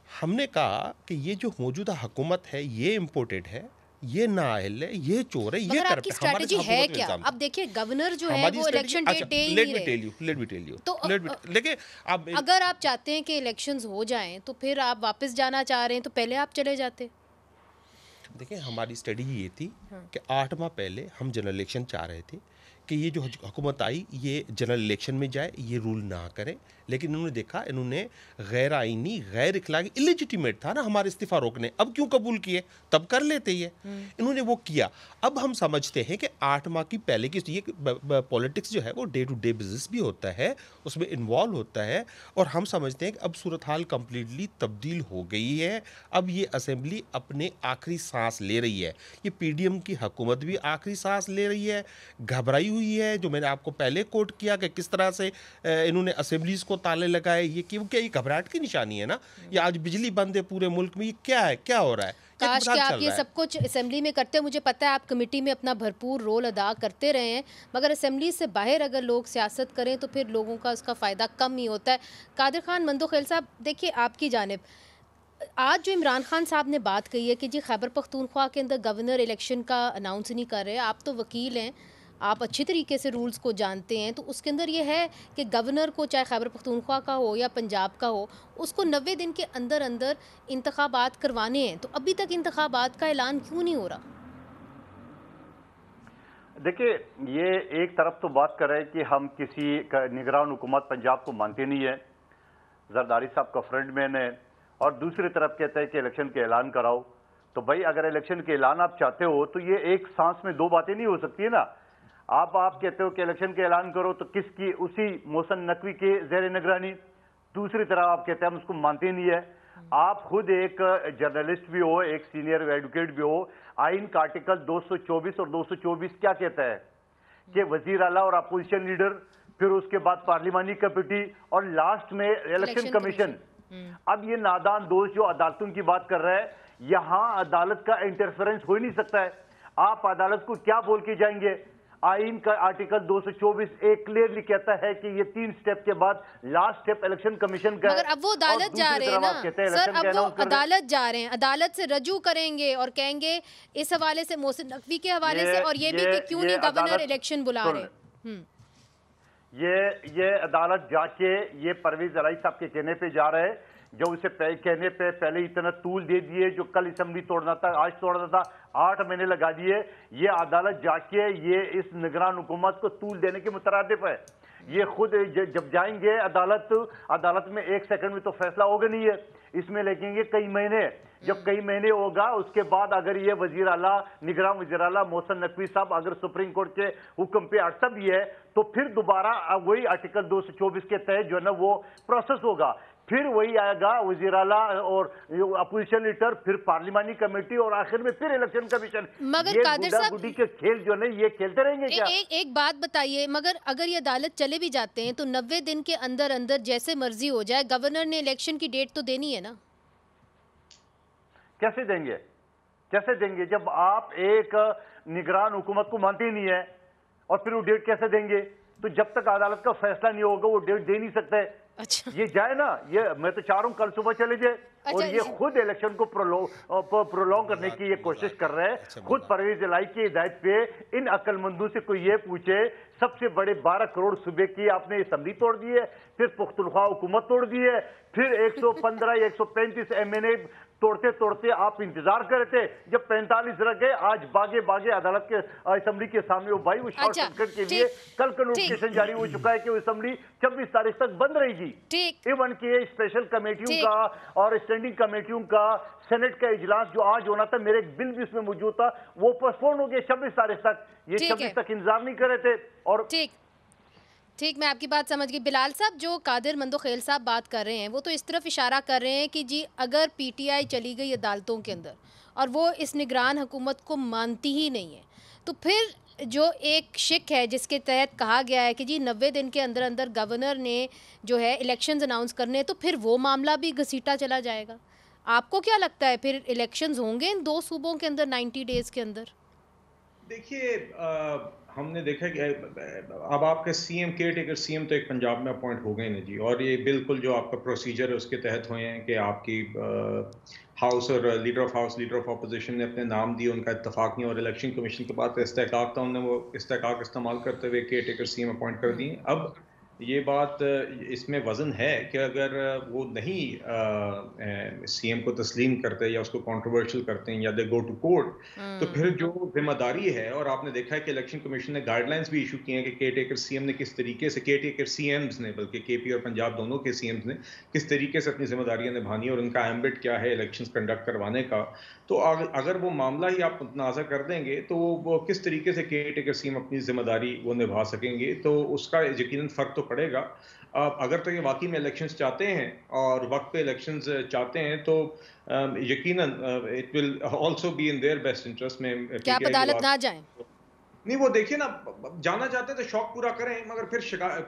हमने कहा कि ये जो मौजूदा हुकूमत है ये इम्पोर्टेड है, ये नाअहल है, ये चोर है, ये करप्ट है। आपकी स्ट्रेटजी है क्या? अब देखिए गवर्नर जो है वो इलेक्शन डेट दे ही नहीं रहे। Let me tell you. तो लेकिन अब अगर आप चाहते हैं कि इलेक्शंस हो जाएं तो फिर आप वापस जाना चाह रहे हैं तो पहले आप चले जाते। देखिए हमारी स्ट्रेटजी ये थी कि 8 माह पहले हम जनरल इलेक्शन चाह रहे थे कि ये जो हुकूमत आई ये जनरल इलेक्शन में जाए, ये रूल ना करें। लेकिन इन्होंने देखा, इन्होंने गैर आईनी, गैर इखलाकी, इलिजिटिमेट था ना हमारे इस्तीफा रोकने, अब क्यों कबूल किए, तब कर लेते ये। इन्होंने वो किया। अब हम समझते हैं कि 8 माह की पहले की ये पॉलिटिक्स जो है वो डे टू डे बिजनेस भी होता है, उसमें इन्वॉल्व होता है। और हम समझते हैं कि अब सूरत हाल कम्प्लीटली तब्दील हो गई है। अब ये असेंबली अपने आखिरी सांस ले रही है। ये पीडीएम की हुकूमत भी आखिरी सांस ले रही है, घबराई हुई है। जो मैंने आपको पहले कोट किया कि किस तरह से इन्होंने असेंबलीज को ताले लगाए, ये क्या ये घबराहट की निशानी है ना? ये आज बिजली बंद है पूरे मुल्क में, ये क्या है, क्या हो रहा है? काश कि आप ये सब कुछ असेंबली में करते। मुझे पता है आप कमेटी में अपना भरपूर रोल अदा करते रहे हैं, मगर असेंबली से बाहर अगर लोग सियासत करें तो फिर लोगों का उसका फ़ायदा कम ही होता है। कादिर खान मंदोखेल साहब, देखिए आपकी जानिब आज जो इमरान खान साहब ने बात कही है कि जी खैबर पख्तूनख्वा के अंदर गवर्नर इलेक्शन का अनाउंस नहीं कर रहे। आप तो वकील हैं, आप अच्छी तरीके से रूल्स को जानते हैं, तो उसके अंदर ये है कि गवर्नर को चाहे खैबर पख्तूनख्वा का हो या पंजाब का हो, उसको 90 दिन के अंदर अंदर इंतखाबात करवाने हैं। तो अभी तक इंतखाबात का ऐलान क्यों नहीं हो रहा? देखिए, ये एक तरफ तो बात कर रहे हैं कि हम किसी निगरान हुकूमत पंजाब को मानते नहीं है, जरदारी साहब का फ्रंटमैन है, और दूसरी तरफ कहते हैं कि इलेक्शन के ऐलान कराओ। तो भाई अगर इलेक्शन के ऐलान आप चाहते हो तो ये एक सांस में दो बातें नहीं हो सकती है ना। आप कहते हो कि इलेक्शन के ऐलान करो तो किसकी, उसी मोहसिन नकवी के ज़ेर निगरानी। दूसरी तरफ आप कहते हैं हम उसको मानते नहीं है। आप खुद एक जर्नलिस्ट भी हो, एक सीनियर एडवोकेट भी हो। आइन का आर्टिकल 224 और 224 क्या कहता है कि वजीर आला और अपोजिशन लीडर, फिर उसके बाद पार्लिमानी कमेटी और लास्ट में इलेक्शन कमीशन। अब ये नादान दोस्त जो अदालतों की बात कर रहा है, यहां अदालत का इंटरफेरेंस हो ही नहीं सकता है। आप अदालत को क्या बोल के जाएंगे? आइन का आर्टिकल 224 एक क्लियरली कहता है कि ये 3 स्टेप के बाद लास्ट स्टेप इलेक्शन कमीशन का है। मगर अब वो अदालत जा रहे हैं ना सर, अब वो अदालत जा रहे हैं, अदालत से रजू करेंगे और कहेंगे इस हवाले से, मोहसिन नकवी के हवाले से, और ये भी कि क्यों नहीं गवर्नर इलेक्शन बुला रहे। ये अदालत जाके ये परवेज इलाही साहब के कहने पे जा रहे हैं, जो उसे कहने पे पहले इतना तूल दे दिए, जो कल असेंबली तोड़ना था आज तोड़ना था, 8 महीने लगा दिए। ये अदालत जाके ये इस निगरान हुकूमत को तूल देने के मुतरादिफ है। ये खुद जब जाएंगे अदालत में 1 सेकंड में तो फैसला होगा नहीं है, इसमें लगेंगे कई महीने। जब कई महीने होगा उसके बाद अगर ये वजीर आला, निगरान वजीर आला मोहसिन नकवी साहब अगर सुप्रीम कोर्ट के हुक्म पे अड़ता भी है तो फिर दोबारा वही आर्टिकल 224 के तहत जो है ना वो प्रोसेस होगा। फिर वही आएगा वजीर आला और अपोजिशन लीडर, फिर पार्लिमानी कमेटी और आखिर में फिर इलेक्शन कमीशन। मगर कादिर साहब के खेल जो है ये खेलते रहेंगे क्या? एक बात बताइए, मगर अगर ये अदालत चले भी जाते हैं तो 90 दिन के अंदर अंदर जैसे मर्जी हो जाए, गवर्नर ने इलेक्शन की डेट तो देनी है ना। कैसे देंगे? कैसे देंगे जब आप एक निगरान हुकूमत को मानते ही नहीं है, और फिर वो डेट कैसे देंगे? तो जब तक अदालत का फैसला नहीं होगा वो डेट दे नहीं सकते। अच्छा। ये जाए ना, ये मैं तो चाह रहा हूं कल सुबह चले जाए। अच्छा, और ये खुद इलेक्शन को प्रोलॉन्ग करने की ये कोशिश कर रहे हैं। खुद परवेज इलाही की हिदायत पे इन अक्लमंदों से कोई ये पूछे, सबसे बड़े 12 करोड़ सूबे की आपने असेंबली तोड़ दी है, फिर पुख्तनख्वा हुकूमत तोड़ दी है, फिर 115 या 135 MNA तोड़ते तोड़ते आप इंतजार कर रहे थे। जब 45 रह गए, आज बागे बागे अदालत के असेंबली के सामने वो भाई वो शॉर्ट सर्किट के लिए कल का नोटिफिकेशन जारी हो चुका है कि वो असेंबली 26 तारीख तक बंद रहेगी। इवन के स्पेशल कमेटियों का और स्टैंडिंग कमेटियों का सेनेट का इजलास जो आज होना था, मेरे एक बिल भी उसमें मौजूद था, वो पोस्टपोन हो गया 26 तारीख तक। ये 26 तक इंतजार नहीं कर रहे थे। और ठीक, मैं आपकी बात समझ गई। बिलाल साहब, जो कादिर मंदोखेल साहब बात कर रहे हैं वो तो इस तरफ इशारा कर रहे हैं कि जी अगर PTI चली गई अदालतों के अंदर और वो इस निगरान हुकूमत को मानती ही नहीं है, तो फिर जो एक शिक है जिसके तहत कहा गया है कि जी 90 दिन के अंदर अंदर गवर्नर ने जो है इलेक्शंस अनाउंस करने, तो फिर वो मामला भी घसीटा चला जाएगा। आपको क्या लगता है फिर इलेक्शंस होंगे इन 2 सूबों के अंदर 90 डेज के अंदर? देखिए, हमने देखा कि अब आपके सीएम, केयर टेकर सीएम तो एक पंजाब में अपॉइंट हो गए ना जी, और ये बिल्कुल जो आपका प्रोसीजर है उसके तहत हुए हैं कि आपकी हाउस और leader of house, leader of opposition ने अपने नाम दिए, उनका इत्तेफाक नहीं, और इलेक्शन कमीशन के बाद इस्तेहकाक था, उन्होंने वो इस्तेहकाक इस्तेमाल करते हुए केयर टेकर सीएम अपॉइंट कर दिए। अब ये बात इसमें वजन है कि अगर वो नहीं सीएम को तस्लीम करते या उसको कंट्रोवर्शियल करते हैं या दे गो टू कोर्ट, तो फिर जो जिम्मेदारी है, और आपने देखा है कि इलेक्शन कमीशन ने गाइडलाइंस भी इशू किए हैं कि केयरटेकर सीएम ने किस तरीके से, केयरटेकर सीएम्स ने, बल्कि केपी और पंजाब दोनों के सीएम्स ने किस तरीके से अपनी जिम्मेदारियां निभानी है और उनका एम्बिट क्या है इलेक्शंस कंडक्ट करवाने का। तो अगर वो मामला ही आप मुतनाज़ा कर देंगे तो वो किस तरीके से केयरटेकर सीएम अपनी जिम्मेदारी वो निभा सकेंगे, तो उसका यकीनन फ़र्क तो पड़ेगा। अगर तो ये वाकई में इलेक्शंस चाहते हैं और वक्त पे इलेक्शंस चाहते हैं तो यकीनन it will also be in their best interest में क्या आप अदालत ना जाएं? नहीं, वो देखिए ना, जाना चाहते हैं तो शौक पूरा करें, मगर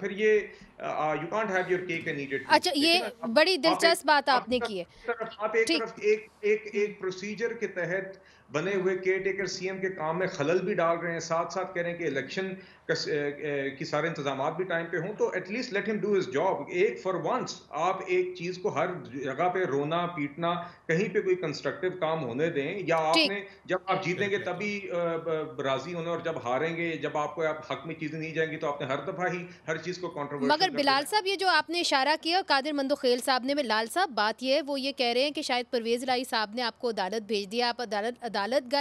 फिर ये you can't have your cake and eat it. अच्छा, ये बड़ी दिलचस्प बात आपने की है। आप एक तरफ एक प्रोसीजर के तहत बने हुए केयरटेकर सीएम के काम में खलल भी डाल रहे हैं, साथ साथ कह रहे हैं कि इलेक्शन की सारे इंतजाम भी टाइम पे हों, तो at least let him do his job. एक फॉर वंस आप एक चीज को हर जगह पे रोना पीटना, कहीं पे कोई कंस्ट्रक्टिव काम होने दें, या आपने जब आप जीतेंगे तभी राजी होने, और जब हारेंगे, जब आपको हक में चीजें नहीं जाएंगी तो आपने हर दफा ही हर चीज को कंट्रोवर्शियल। मगर बिलाल साहब, ये जो आपने इशारा किया, कादिर मंदोखेल साहब ने, बिलाल साहब बात ये है, वो ये कह रहे हैं कि शायद परवेज इलाही साहब ने आपको अदालत भेज दिया, आप अदालत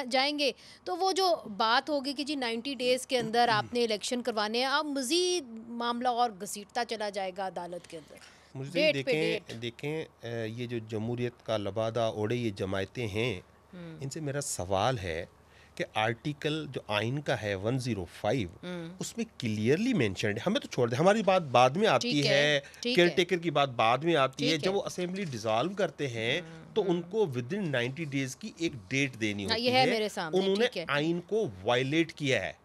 जाएंगे तो वो जो बात होगी कि जी 90 डेज के अंदर आपने इलेक्शन करवाने हैं, आप मजीद मामला और घसीटता चला जाएगा अदालत के अंदर। मुझे देखें ये जो जमहूरियत का लबादा ओढ़े ये जमायतें हैं, इनसे मेरा सवाल है कि आर्टिकल जो आइन का है 105 उसमें क्लियरली मेंशन्ड है, हमें तो छोड़ दे, हमारी बात बाद में आती है, केयरटेकर की बात बाद में आती है। जब वो असेंबली डिसॉल्व करते हैं तो उनको विद इन 90 डेज की एक डेट देनी होती है। मेरे सामने उन्होंने आइन को वायलेट किया है।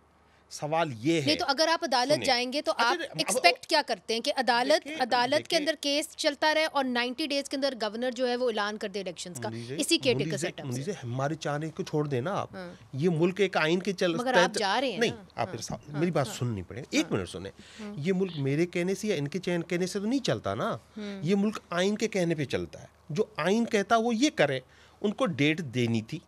सवाल ये है, नहीं तो अगर आप अदालत जाएंगे तो आप एक्सपेक्ट क्या करते हैं कि अदालत के अंदर केस चलता रहे और 90 डेज के अंदर गवर्नर जो है वो ऐलान कर दे इलेक्शंस का, इसी केयरटेकर सेटअप से? हमारे चाहने को छोड़ देना आप, ये मुल्क एक आइन के चल, मगर आप जा रहे हैं नहीं, आप मेरी बात सुननी पड़ेगी, 1 मिनट सुने। ये मुल्क मेरे कहने से या इनके कहने से तो नहीं चलता ना, ये मुल्क आइन के कहने पे चलता है। जो आइन कहता है वो ये करे, उनको डेट देनी थी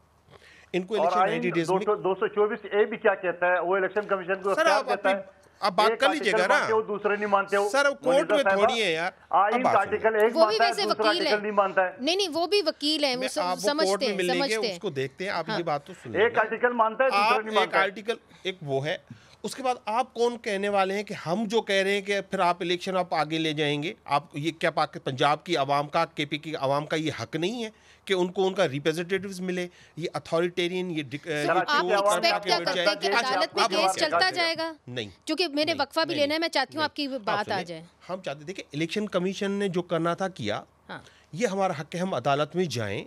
इनको इलेक्शन 90 डेज में। 224 ए भी क्या कहता है, वो इलेक्शन कमीशन को क्या कहता है? आप बात कर लीजिएगा ना, दूसरे नहीं मानते हो सर, कोर्ट में थोड़ी है यार। आइन का आर्टिकल एक मानता है, दूसरा आर्टिकल नहीं मानता है। नहीं, वो भी वकील है, वो समझते हैं, उसको देखते हैं। आप ये बात तो सुनिए, एक आर्टिकल मानता है, दूसरा नहीं मानता। एक आर्टिकल एक वो है, उसके बाद आप कौन कहने वाले हैं कि हम जो कह रहे हैं कि फिर आप इलेक्शन आप आगे ले जाएंगे? आप ये क्या पंजाब की आवाम का, केपी की आवाम का ये हक नहीं है कि उनको उनका रिप्रेजेंटेटिव्स मिले? ये अथॉरिटेरियन, ये अदालत में केस चलता जाएगा? नहीं, क्योंकि मैंने वक्फा भी लेना है, मैं चाहती हूँ आपकी बात आ जाए। हम चाहते, देखिए, इलेक्शन कमीशन ने जो करना था किया, ये हमारा हक है, हम अदालत में जाएं।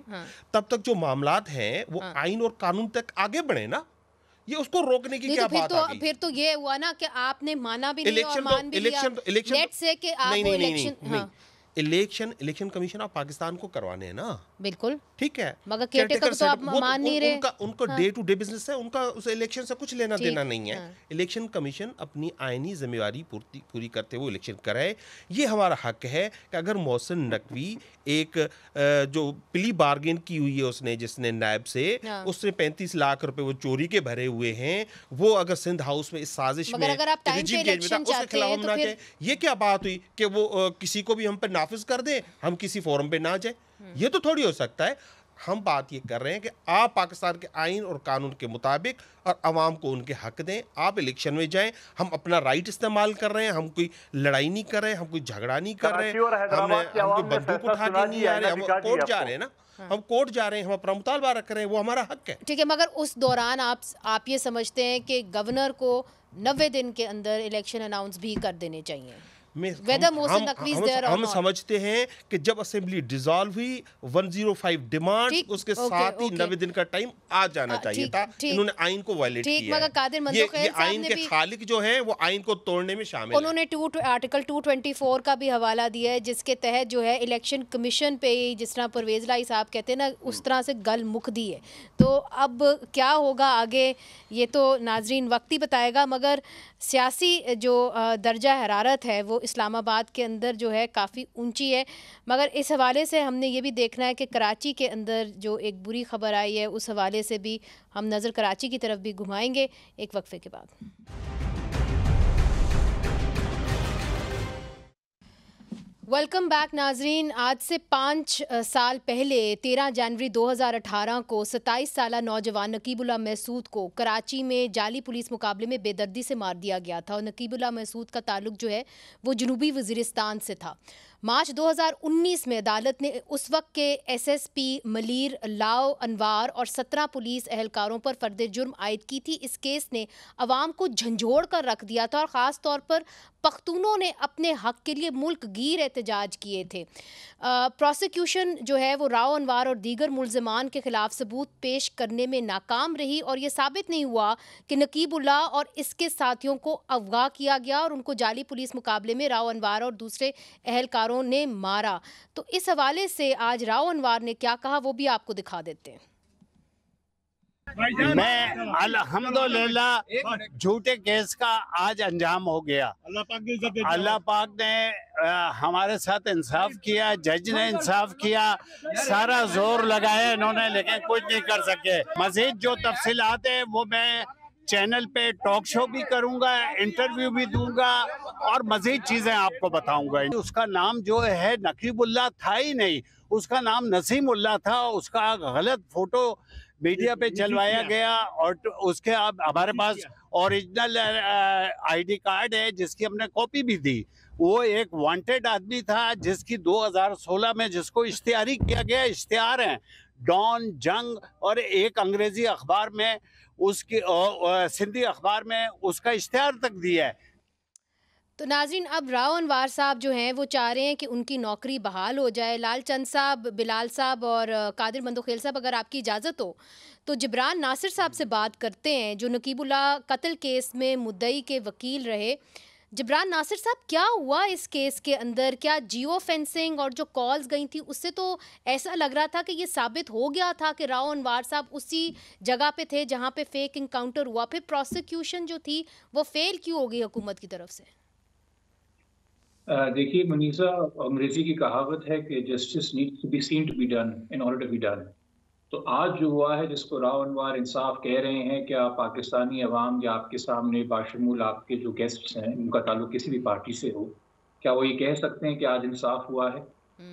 तब तक जो मामलात हैं वो आइन और कानून तक आगे बढ़े ना, ये उसको रोकने की क्या बात आ गई? फिर तो ये हुआ ना कि आपने माना भी नहीं और मान भी लिया। लेट्स से कि आप इलेक्शन कमीशन ऑफ पाकिस्तान को करवाने हैं ना, बिल्कुल ठीक है, मगर केयरटेकर तो आप मान नहीं रहे। उनको डे टू डे बिजनेस है, उनका उस इलेक्शन से कुछ लेना देना नहीं है। इलेक्शन कमीशन अपनी आईनी जिम्मेवारी पूरी करते हुए इलेक्शन कराए। ये हमारा हक है कि अगर मोहसिन नकवी एक जो प्ली बार्गेन की हुई है उसने, जिसने नायब से, उसने 35 लाख रुपए वो चोरी के भरे हुए हैं, वो अगर सिंध हाउस में इस साजिश में उसके खिलाफ होना चाहिए। ये क्या बात हुई कि वो किसी को भी हम पर नाफिज कर दे, हम किसी फोरम पे ना जाए? ये तो थोड़ी हो सकता है। हम बात ये कर रहे हैं कि आप पाकिस्तान के आइन और कानून के मुताबिक और अवाम को उनके हक दें, आप इलेक्शन में जाएं। हम अपना राइट इस्तेमाल कर रहे हैं, हम कोई लड़ाई नहीं कर रहे हैं, हम कोई झगड़ा नहीं कर रहे हैं, हम कोई बंदूक उठा के नहीं आ रहे, हम कोर्ट जा रहे हैं ना, हम कोर्ट जा रहे हैं, हम अपना मुतालबा रख रहे हैं, वो हमारा हक है। ठीक है, मगर उस दौरान आप ये समझते हैं कि गवर्नर को 90 दिन के अंदर इलेक्शन अनाउंस भी कर देने चाहिए? में Whether Mohsin Naqvi is there or हम not. समझते हैं कि जब असेंबली डिसॉल्व हुई 105 डिमांड उसके साथ ही 90 दिन का टाइम आ जाना चाहिए था। इन्होंने आइन को वायलेट किया मगर कादिर मंदोखेल साहब आइन के खालिक जो है वो आइन को तोड़ने में शामिल उन्होंने आर्टिकल 224 का भी हवाला दिया है, जिसके तहत जो है इलेक्शन कमीशन पे जिस तरह परवेज लाई साहब कहते हैं ना, उस तरह से गल मुक दी है। तो अब क्या होगा आगे ये तो नाजरीन वक्त ही बताएगा, मगर सियासी जो दर्जा हरारत है वो इस्लामाबाद के अंदर जो है काफ़ी ऊंची है। मगर इस हवाले से हमने ये भी देखना है कि कराची के अंदर जो एक बुरी खबर आई है उस हवाले से भी हम नज़र कराची की तरफ भी घुमाएंगे एक वक्फे के बाद। वेलकम बैक नाजरीन। आज से 5 साल पहले 13 जनवरी 2018 को 27 साला नौजवान नकीबुल्लाह महसूद को कराची में जाली पुलिस मुकाबले में बेदर्दी से मार दिया गया था और नकीबुल्लाह महसूद का ताल्लुक जो है वो जनूबी वज़ीरिस्तान से था। मार्च 2019 में अदालत ने उस वक्त के एसएसपी मलीर लाओ अनवार और 17 पुलिस एहलकारों पर फर्द जुर्म आयद की थी। इस केस ने अवाम को झंझोड़ कर रख दिया था और ख़ास तौर पर पख्तूनों ने अपने हक़ के लिए मुल्क गिर एहतजाज किए थे। प्रोसिक्यूशन जो है वो राव अनवार और दीगर मुल्ज़िमान के ख़िलाफ़ सबूत पेश करने में नाकाम रही और ये साबित नहीं हुआ कि नकीबुल्लाह और इसके साथियों को अगवा किया गया और उनको जाली पुलिस मुकाबले में राव अनवार और दूसरे एहलकारों ने मारा। तो इस हवाले से आज राव अनवार ने क्या कहा वो भी आपको दिखा देते हैं। मैं अल्हम्दुलिल्लाह झूठे केस का आज अंजाम हो गया। अल्लाह पाक ने हमारे साथ इंसाफ किया, जज ने इंसाफ किया, सारा जोर लगाया इन्होंने, लेकिन कुछ नहीं कर सके। मजीद जो तफसीलात है वो मैं चैनल पे टॉक शो भी करूंगा, इंटरव्यू भी दूंगा और मजीद चीजें आपको बताऊंगा। उसका नाम जो है नकीबुल्लाह था ही नहीं, उसका नाम नसीमुल्लाह था। उसका गलत फोटो मीडिया पे चलवाया गया और उसके अब हमारे पास ओरिजिनल आईडी कार्ड है जिसकी हमने कॉपी भी दी। वो एक वांटेड आदमी था जिसकी 2016 में जिसको इश्तिहारी किया गया, इश्तिहार हैं डॉन, जंग और एक अंग्रेजी अखबार में उसकी सिंधी अखबार में उसका इश्तिहार तक दिया है। तो नाज़रीन अब राव अनवार साहब जो हैं वो चाह रहे हैं कि उनकी नौकरी बहाल हो जाए। लाल चंद साहब, बिलाल साहब और कादिर मंदोखेल साहब, अगर आपकी इजाज़त हो तो जिब्रान नासिर साहब से बात करते हैं जो नकीबुल्लाह कत्ल केस में मुद्दई के वकील रहे। जिब्रान नासिर साहब, क्या हुआ इस केस के अंदर? क्या जियो फेंसिंग और जो कॉल्स गई थी उससे तो ऐसा लग रहा था कि ये साबित हो गया था कि राव अनवार साहब उसी जगह पे थे जहाँ पे फेक इनकाउंटर हुआ, फिर प्रोसिक्यूशन जो थी वो फेल क्यों हो गई हुकूमत की तरफ से? देखिए मुनीसा, अंग्रेजी की कहावत है कि justice needs to be seen to be done in order to be done. तो आज जो हुआ है जिसको राव अनवार इंसाफ कह रहे हैं, क्या पाकिस्तानी अवाम या आपके सामने बाशमूल आपके जो गेस्ट्स हैं उनका ताल्लुक किसी भी पार्टी से हो, क्या वो ये कह सकते हैं कि आज इंसाफ हुआ है?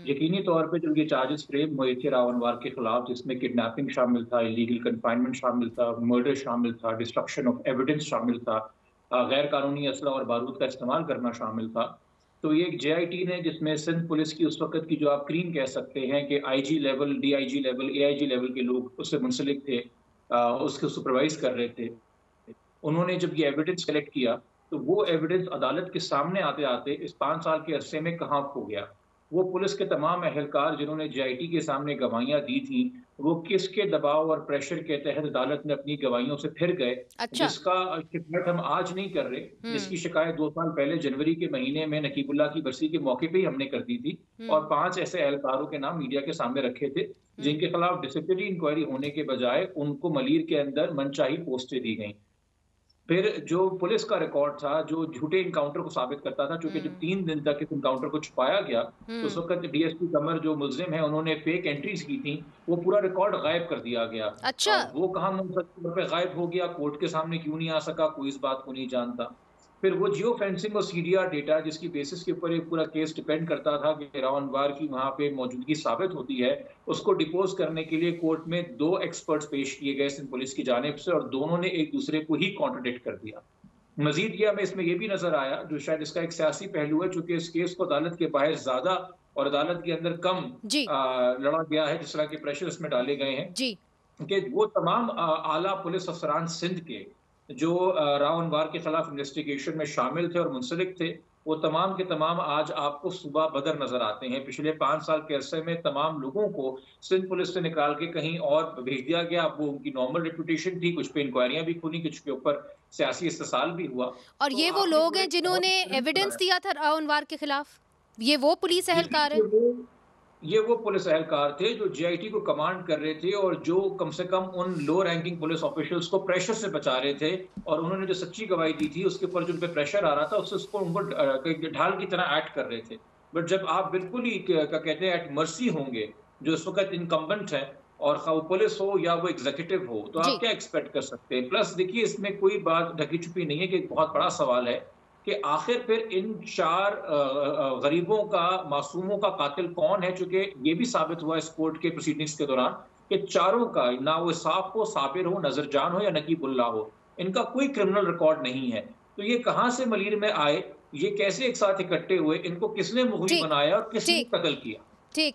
यकीनी तौर पे जो ये चार्जेस फ्रेम हुए थे राव अनवार के खिलाफ, जिसमें किडनैपिंग शामिल था, इलीगल कन्फाइनमेंट शामिल था, मर्डर शामिल था, डिस्ट्रक्शन ऑफ एविडेंस शामिल था, गैर कानूनी असला और बारूद का इस्तेमाल करना शामिल था। तो ये एक JIT ने जिसमें सिंध पुलिस की उस वक्त की जो आप क्रीम कह सकते हैं कि IG level, DIG level, AIG level के लोग उससे मुंसलिक थे, उसको सुपरवाइज कर रहे थे। उन्होंने जब ये एविडेंस कलेक्ट किया तो वो एविडेंस अदालत के सामने आते आते इस 5 साल के अरसे में कहाँ खो गया? वो पुलिस के तमाम एहलकार जिन्होंने JIT के सामने गवाहियां दी थी, वो किसके दबाव और प्रेशर के तहत अदालत में अपनी गवाहियों से फिर गए? अच्छा। जिसका शिकायत हम आज नहीं कर रहे, जिसकी शिकायत 2 साल पहले जनवरी के महीने में नकीबुल्लाह की बरसी के मौके पे ही हमने कर दी थी और 5 ऐसे एहलकारों के नाम मीडिया के सामने रखे थे जिनके खिलाफ डिसिप्लिनरी इंक्वायरी होने के बजाय उनको मलीर के अंदर मनचाही पोस्टें दी गई। फिर जो पुलिस का रिकॉर्ड था जो झूठे इनकाउंटर को साबित करता था, चूंकि जब 3 दिन तक इस इनकाउंटर को छुपाया गया तो उस वक्त DSP कमर जो मुल्जिम है उन्होंने फेक एंट्रीज की थी, वो पूरा रिकॉर्ड गायब कर दिया गया। अच्छा। वो कहाँ मुंसलिक पे गायब हो गया, कोर्ट के सामने क्यों नहीं आ सका, कोई इस बात को नहीं जानता। फिर वो जियो फेंसिंग और CDR डेटा जिसकी बेसिस के ऊपर एक पूरा केस डिपेंड करता था कि राव अनवार की वहाँ पे मौजूदगी साबित होती है, उसको डिपोज करने के लिए कोर्ट में 2 एक्सपर्ट्स पेश किए गए सिंध पुलिस की जानिब से और दोनों ने एक दूसरे को ही कॉन्ट्रडिक्ट कर दिया। मजीद यह हमें इसमें यह भी नजर आया, जो शायद इसका एक सियासी पहलू है, चूंकि इस केस को अदालत के बाहर ज्यादा और अदालत के अंदर कम लड़ा गया है, जिस तरह के प्रेशर इसमें डाले गए हैं कि वो तमाम आला पुलिस अफसरान सिंध के जो राव अनवार के खिलाफ इन्वेस्टिगेशन में शामिल थे और मुंसलिक थे, वो तमाम के तमाम आज आपको सुबह बदर नजर आते हैं। पिछले 5 साल के अरसे में तमाम लोगों को सिंध पुलिस से निकाल के कहीं और भेज दिया गया। वो उनकी नॉर्मल रेपुटेशन थी, कुछ पे इंक्वायरियां भी खुली, कुछ के ऊपर सियासी इस्तेसाल भी हुआ। और तो ये वो आपने लोग पूरे हैं जिन्होंने एविडेंस दिया था राव अनवर के खिलाफ, ये वो पुलिस एहलकार है? ये वो पुलिस एहलकार थे जो जेआईटी को कमांड कर रहे थे और जो कम से कम उन लो रैंकिंग पुलिस ऑफिशियल्स को प्रेशर से बचा रहे थे, और उन्होंने जो सच्ची गवाही दी थी उसके ऊपर जो उन पे प्रेशर आ रहा था उससे उसको उनको ढाल की तरह एक्ट कर रहे थे। बट जब आप बिल्कुल ही कहते हैं एट मर्सी होंगे, जो इस वक्त इनकम्बेंट है, और खा वो पुलिस हो या वो एग्जीक्यूटिव हो, तो जी। आप क्या एक्सपेक्ट कर सकते हैं? प्लस देखिए, इसमें कोई बात ढकी छुपी नहीं है कि एक बहुत बड़ा सवाल है कि आखिर फिर इन 4 गरीबों का, मासूमों का कातिल कौन है? चूंकि ये भी साबित हुआ इस कोर्ट के प्रोसीडिंग्स के दौरान कि चारों का, ना वो साफ हो, साबिर हो, नजरजान हो या नकीबुल्ला हो, इनका कोई क्रिमिनल रिकॉर्ड नहीं है। तो ये कहां से मलीर में आए? ये कैसे एक साथ इकट्ठे हुए? इनको किसने मुगरी ठीक बनाया और किसने ठीक कत्ल किया? ठीक।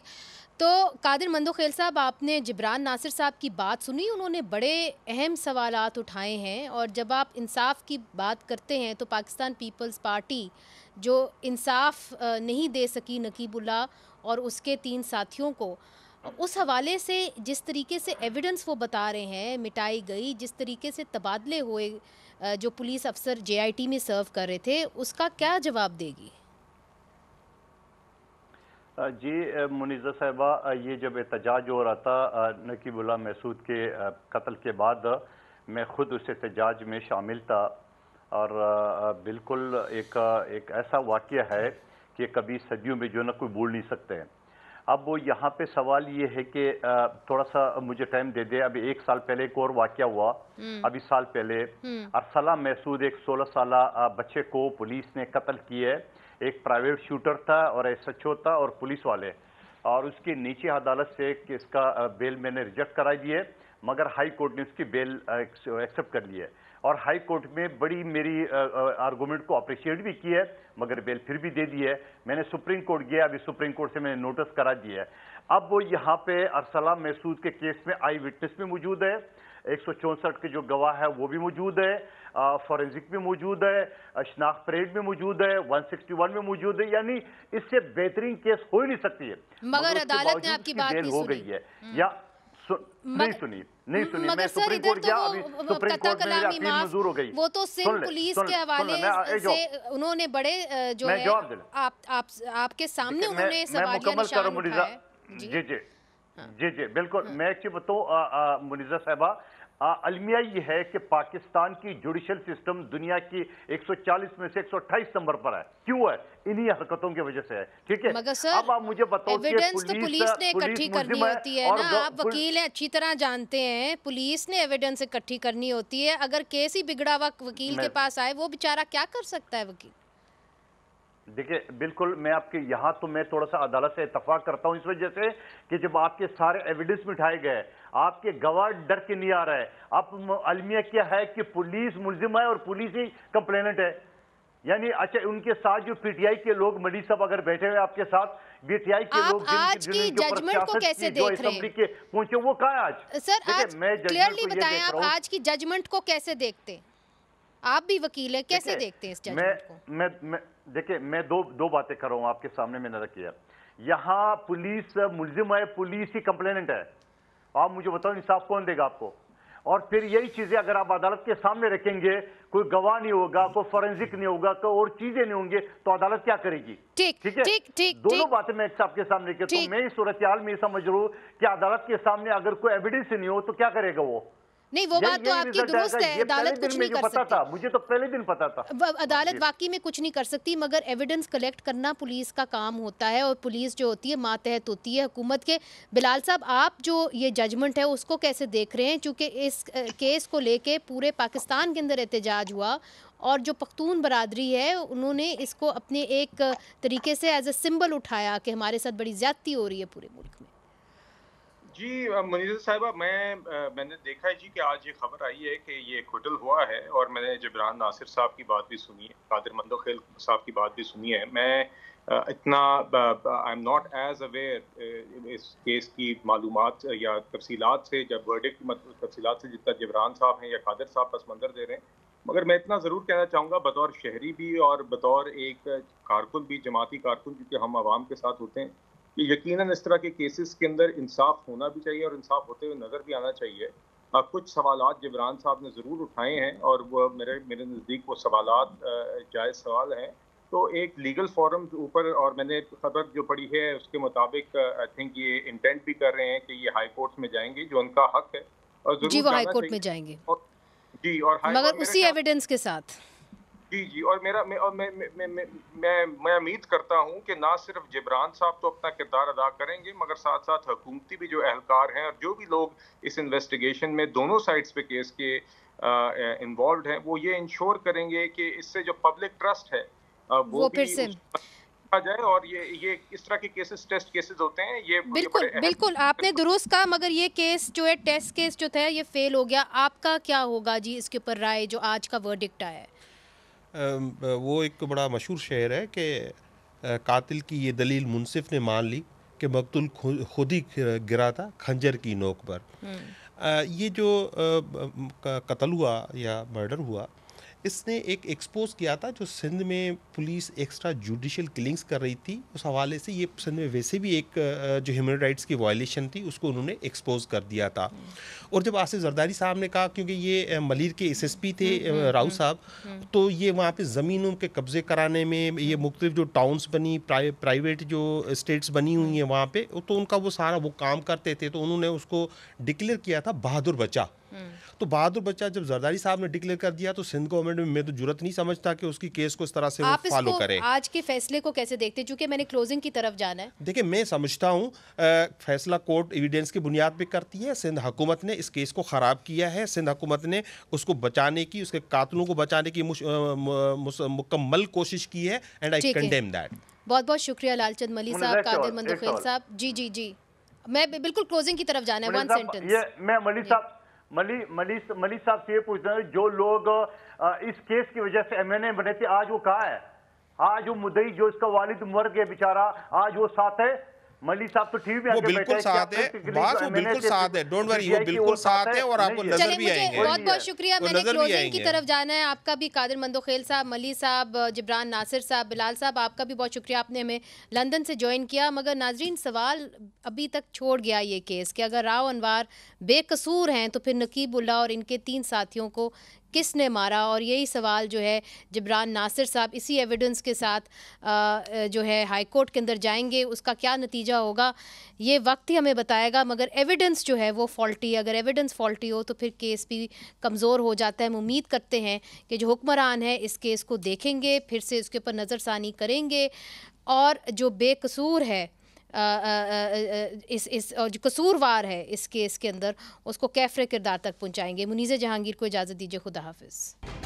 तो कादिर मंदोखेल साहब, आपने जिब्रान नासिर साहब की बात सुनी, उन्होंने बड़े अहम सवालात उठाए हैं, और जब आप इंसाफ की बात करते हैं तो पाकिस्तान पीपल्स पार्टी जो इंसाफ नहीं दे सकी नकीबुल्ला और उसके 3 साथियों को, उस हवाले से जिस तरीके से एविडेंस वो बता रहे हैं मिटाई गई, जिस तरीके से तबादले हुए जो पुलिस अफसर जेआईटी में सर्व कर रहे थे, उसका क्या जवाब देगी? जी मुनीज़ा साहिबा, ये जब एहतजाज हो रहा था नकीबुल्ला महसूद के कत्ल के बाद, मैं खुद उस एहतजाज में शामिल था, और बिल्कुल एक ऐसा वाक़या है कि कभी सदियों में जो ना कोई भूल नहीं सकते हैं। अब वो यहाँ पे सवाल ये है कि थोड़ा सा मुझे टाइम दे दे। अभी 1 साल पहले एक और वाक़या हुआ, अभी साल पहले अरसला महसूद, एक 16 साला बच्चे को पुलिस ने कत्ल किया है। एक प्राइवेट शूटर था और एसएचओ था और पुलिस वाले, और उसकी नीचे अदालत से कि इसका बेल मैंने रिजेक्ट करा दी है, मगर हाई कोर्ट ने उसकी बेल एक्सेप्ट कर ली है, और हाई कोर्ट में बड़ी मेरी आर्गूमेंट को अप्रिशिएट भी की है, मगर बेल फिर भी दे दी है। मैंने सुप्रीम कोर्ट गया, अभी सुप्रीम कोर्ट से मैंने नोटिस करा दिया है। अब वो यहाँ पे अरसला महसूद के केस में आई विटनेस भी मौजूद है, 164 के जो गवाह है वो भी मौजूद है, फॉरेंसिक भी मौजूद है, शनाख्त परेड भी मौजूद है, 161 में मौजूद है। यानी इससे बेहतरीन केस हो ही नहीं सकती है, मगर अदालत ने आपकी बात नहीं हो सुनी। गई है या नहीं सुनी। मैं सुप्रीम कोर्ट गया, अभी सुप्रीम कोर्ट में मेरी अपील मंजूर हो गई। वो तो सिंध पुलिस के हवाले से उन्होंने बड़े जो है आपके सामने उन्होंने सवालिया निशान उठाए। जी बिल्कुल। मैं एक चीज बताऊं मुनीज़ा साहिबा, अलमिया ये है कि पाकिस्तान की जुडिशल सिस्टम दुनिया की 140 में से 128 नंबर पर है। क्यों है? इन्हीं हरकतों की वजह से है। ठीक है, मगर सर, अब आप मुझे बताओ कि एविडेंस तो पुलिस ने इकट्ठी करनी होती है ना, आप वकील हैं, अच्छी तरह जानते हैं, पुलिस ने एविडेंस इकट्ठी करनी होती है। अगर केस ही बिगड़ा हुआ वकील के पास आए, वो बेचारा क्या कर सकता है वकील? देखिए बिल्कुल, मैं आपके यहाँ तो मैं थोड़ा सा अदालत से इत्तफाक करता हूँ, इस वजह से कि जब आपके सारे एविडेंस मिटाए गए, आपके गवाह डर के नहीं आ रहा है। अब अलमिया क्या है कि पुलिस मुल्जिम है और पुलिस ही कंप्लेनेंट है। यानी अच्छा, उनके साथ जो पीटीआई के लोग, मली साहब अगर बैठे हुए आपके साथ, पीटीआई के लोग आज की जजमेंट को कैसे देख रहे हैं? पहुंचे वो कहाँ है आज? सर आज क्लियरली बताएं, आप आज की जजमेंट को कैसे देखते हैं? आप भी वकील हैं, कैसे देखते हैं इस जजमेंट को? देखिए मैं दो बातें कर रहा हूं आपके सामने, मैंने रखी है। यहां पुलिस मुल्जिम है, पुलिस ही कंप्लेनेंट है। आप मुझे बताओ इंसाफ कौन देगा आपको? और फिर यही चीजें अगर आप अदालत के सामने रखेंगे, कोई गवाह नहीं होगा, कोई फॉरेंसिक नहीं होगा, कोई और चीजें नहीं होंगे, तो अदालत क्या करेगी? ठीक है, दोनों बातें मैं आपके सामने रखी हूं। मैं इस सूरत हाल में समझ रहा हूं कि अदालत के सामने अगर कोई एविडेंस नहीं हो तो क्या करेगा वो? नहीं, वो बात तो आपकी दुरुस्त है, अदालत कुछ नहीं कर सकती। मुझे तो पहले दिन पता था। अदालत वाकई में कुछ नहीं कर सकती, मगर एविडेंस कलेक्ट करना पुलिस का काम होता है, और पुलिस जो होती है मातहत होती है हुकूमत के। बिलाल साहब, आप जो ये जजमेंट है उसको कैसे देख रहे हैं? क्योंकि इस केस को लेके पूरे पाकिस्तान के अंदर एहतजाज हुआ, और जो पख्तून बरादरी है उन्होंने इसको अपने एक तरीके से एज ए सिंबल उठाया कि हमारे साथ बड़ी ज्यादती हो रही है पूरे मुल्क में। जी मुनीज़ा साहिबा, मैंने देखा है जी कि आज ये खबर आई है कि ये एक्विटल हुआ है, और मैंने जिब्रान नासिर साहब की बात भी सुनी है, कादिर मंदोखेल साहब की बात भी सुनी है। मैं इतना I am not as aware इस केस की मालूमात या तफसीलात से, जब वर्डिक्ट तफसीलात से जितना जिब्रान साहब हैं या कादिर साहब पस मंजर दे रहे हैं, मगर मैं इतना ज़रूर कहना चाहूँगा बतौर शहरी भी और बतौर एक कारकुन भी, जमाती कारकुन, क्योंकि हम आवाम के साथ होते हैं, कि यकीनन इस तरह के केसेस के अंदर इंसाफ होना भी चाहिए और इंसाफ होते हुए नज़र भी आना चाहिए। कुछ सवालात जिब्रान साहब ने ज़रूर उठाए हैं और वो मेरे नज़दीक वो सवालात जायज़ सवाल हैं। तो एक लीगल फोरम के ऊपर, और मैंने खबर जो पढ़ी है उसके मुताबिक आई थिंक ये इंटेंट भी कर रहे हैं कि ये हाई कोर्ट में जाएंगे, जो उनका हक है और जी, वो हाई कोर्ट में जाएंगे जी, और मगर उसी एविडेंस के साथ। जी, और मैं उम्मीद करता हूं कि ना सिर्फ जिब्रान साहब तो अपना किरदार अदा करेंगे, मगर साथ साथ हुकूमती भी जो एहलकार हैं और जो भी लोग इस इन्वेस्टिगेशन में दोनों साइड्स पे केस के इन्वॉल्व हैं, वो ये इंश्योर करेंगे कि इससे जो पब्लिक ट्रस्ट है वो फिर से आ जाए। और ये इस तरह के केसेस टेस्ट केसेस होते हैं, ये बिल्कुल बिल्कुल आपने दुरुस्त कहा, मगर ये केस जो है, टेस्ट केस जो था, ये फेल हो गया। आपका क्या होगा जी इसके ऊपर राय, जो आज का वर्डिक्ट आया है? वो एक बड़ा मशहूर शेर है कि कातिल की ये दलील मुंसिफ ने मान ली कि मकतूल खुद ही गिरा था खंजर की नोक पर। ये जो कत्ल हुआ या मर्डर हुआ, इसने एक एक्सपोज किया था जो सिंध में पुलिस एक्स्ट्रा जुडिशियल किलिंग्स कर रही थी। उस हवाले से ये सिंध में वैसे भी एक जो ह्यूमन राइट्स की वायलेशन थी उसको उन्होंने एक्सपोज कर दिया था। और जब आसिफ जरदारी साहब ने कहा, क्योंकि ये मलीर के एसएसपी थे राव साहब, तो ये वहाँ पे ज़मीनों के कब्ज़े कराने में, ये मुख्तलिफ जो टाउन्स बनी, प्राइवेट जो स्टेट्स बनी हुई हैं वहाँ पे, तो उनका वो सारा वो काम करते थे, तो उन्होंने उसको डिक्लेयर किया था बहादुर बच्चा। तो बहादुर बच्चा जब जरदारी साहब ने डिक्लेयर कर दिया, तो सिंध गवर्नमेंट में मैं तो जुर्रत नहीं समझता कि उसकी केस को इस तरह से वो फॉलो करे। आज के फैसले को कैसे देखते हैं, चूंकि मैंने क्लोजिंग की तरफ जाना है? देखिए, मैं समझता हूँ फैसला कोर्ट एविडेंस की बुनियाद पे करती है। सिंध हुकूमत ने इस केस को ख़राब किया है। सिंध हुकूमत ने उसको बचाने की, उसके कातिलों को बचाने की मुकम्मल कोशिश की है, एंड आई कंडेम दैट। बहुत बहुत शुक्रिया लालचंद मली साहब, कादिर मंदोखेल साहब। जी जी जी, मैं बिल्कुल क्लोजिंग की तरफ जाना है। One sentence. मैं मली साहब से ये पूछना है, जो लोग इस केस की वजह से एमएनए बने थे, आज वो कहाँ है? आज वो मुद्दई जो इसका वालिद मर गया बेचारा, आज वो साथ है? मली साहब तो ठीक है, वो बिल्कुल साथ है, बात वो बिल्कुल साथ है, डोंट वरी, वो बिल्कुल साथ है और आपको नजर भी आएंगे। बहुत बहुत शुक्रिया। मैंने क्लोजिंग की तरफ जाना है। आपका भी, कादिर मंदोखेल साहब, मली साहब, जिब्रान नासिर साहब, बिलाल साहब, आपका भी बहुत शुक्रिया, आपने हमें लंदन से ज्वाइन किया। मगर नाजरीन, सवाल अभी तक छोड़ गया ये केस कि अगर राव अनवार बेकसूर हैं तो फिर नकीबुल्लाह और इनके 3 साथियों को किसने मारा? और यही सवाल जो है जिब्रान नासिर साहब इसी एविडेंस के साथ जो है हाई कोर्ट के अंदर जाएंगे, उसका क्या नतीजा होगा ये वक्त ही हमें बताएगा। मगर एविडेंस जो है वो फॉल्टी, अगर एविडेंस फॉल्टी हो तो फिर केस भी कमज़ोर हो जाता है। हम उम्मीद करते हैं कि जो हुक्मरान है इस केस को देखेंगे, फिर से इसके ऊपर नज़रसानी करेंगे और जो बेकसूर है इस और जो कसूरवार है इस केस के अंदर, उसको कैफरे किरदार तक पहुंचाएंगे। मुनीज़े जहांगीर को इजाज़त दीजिए। खुदा हाफिज़।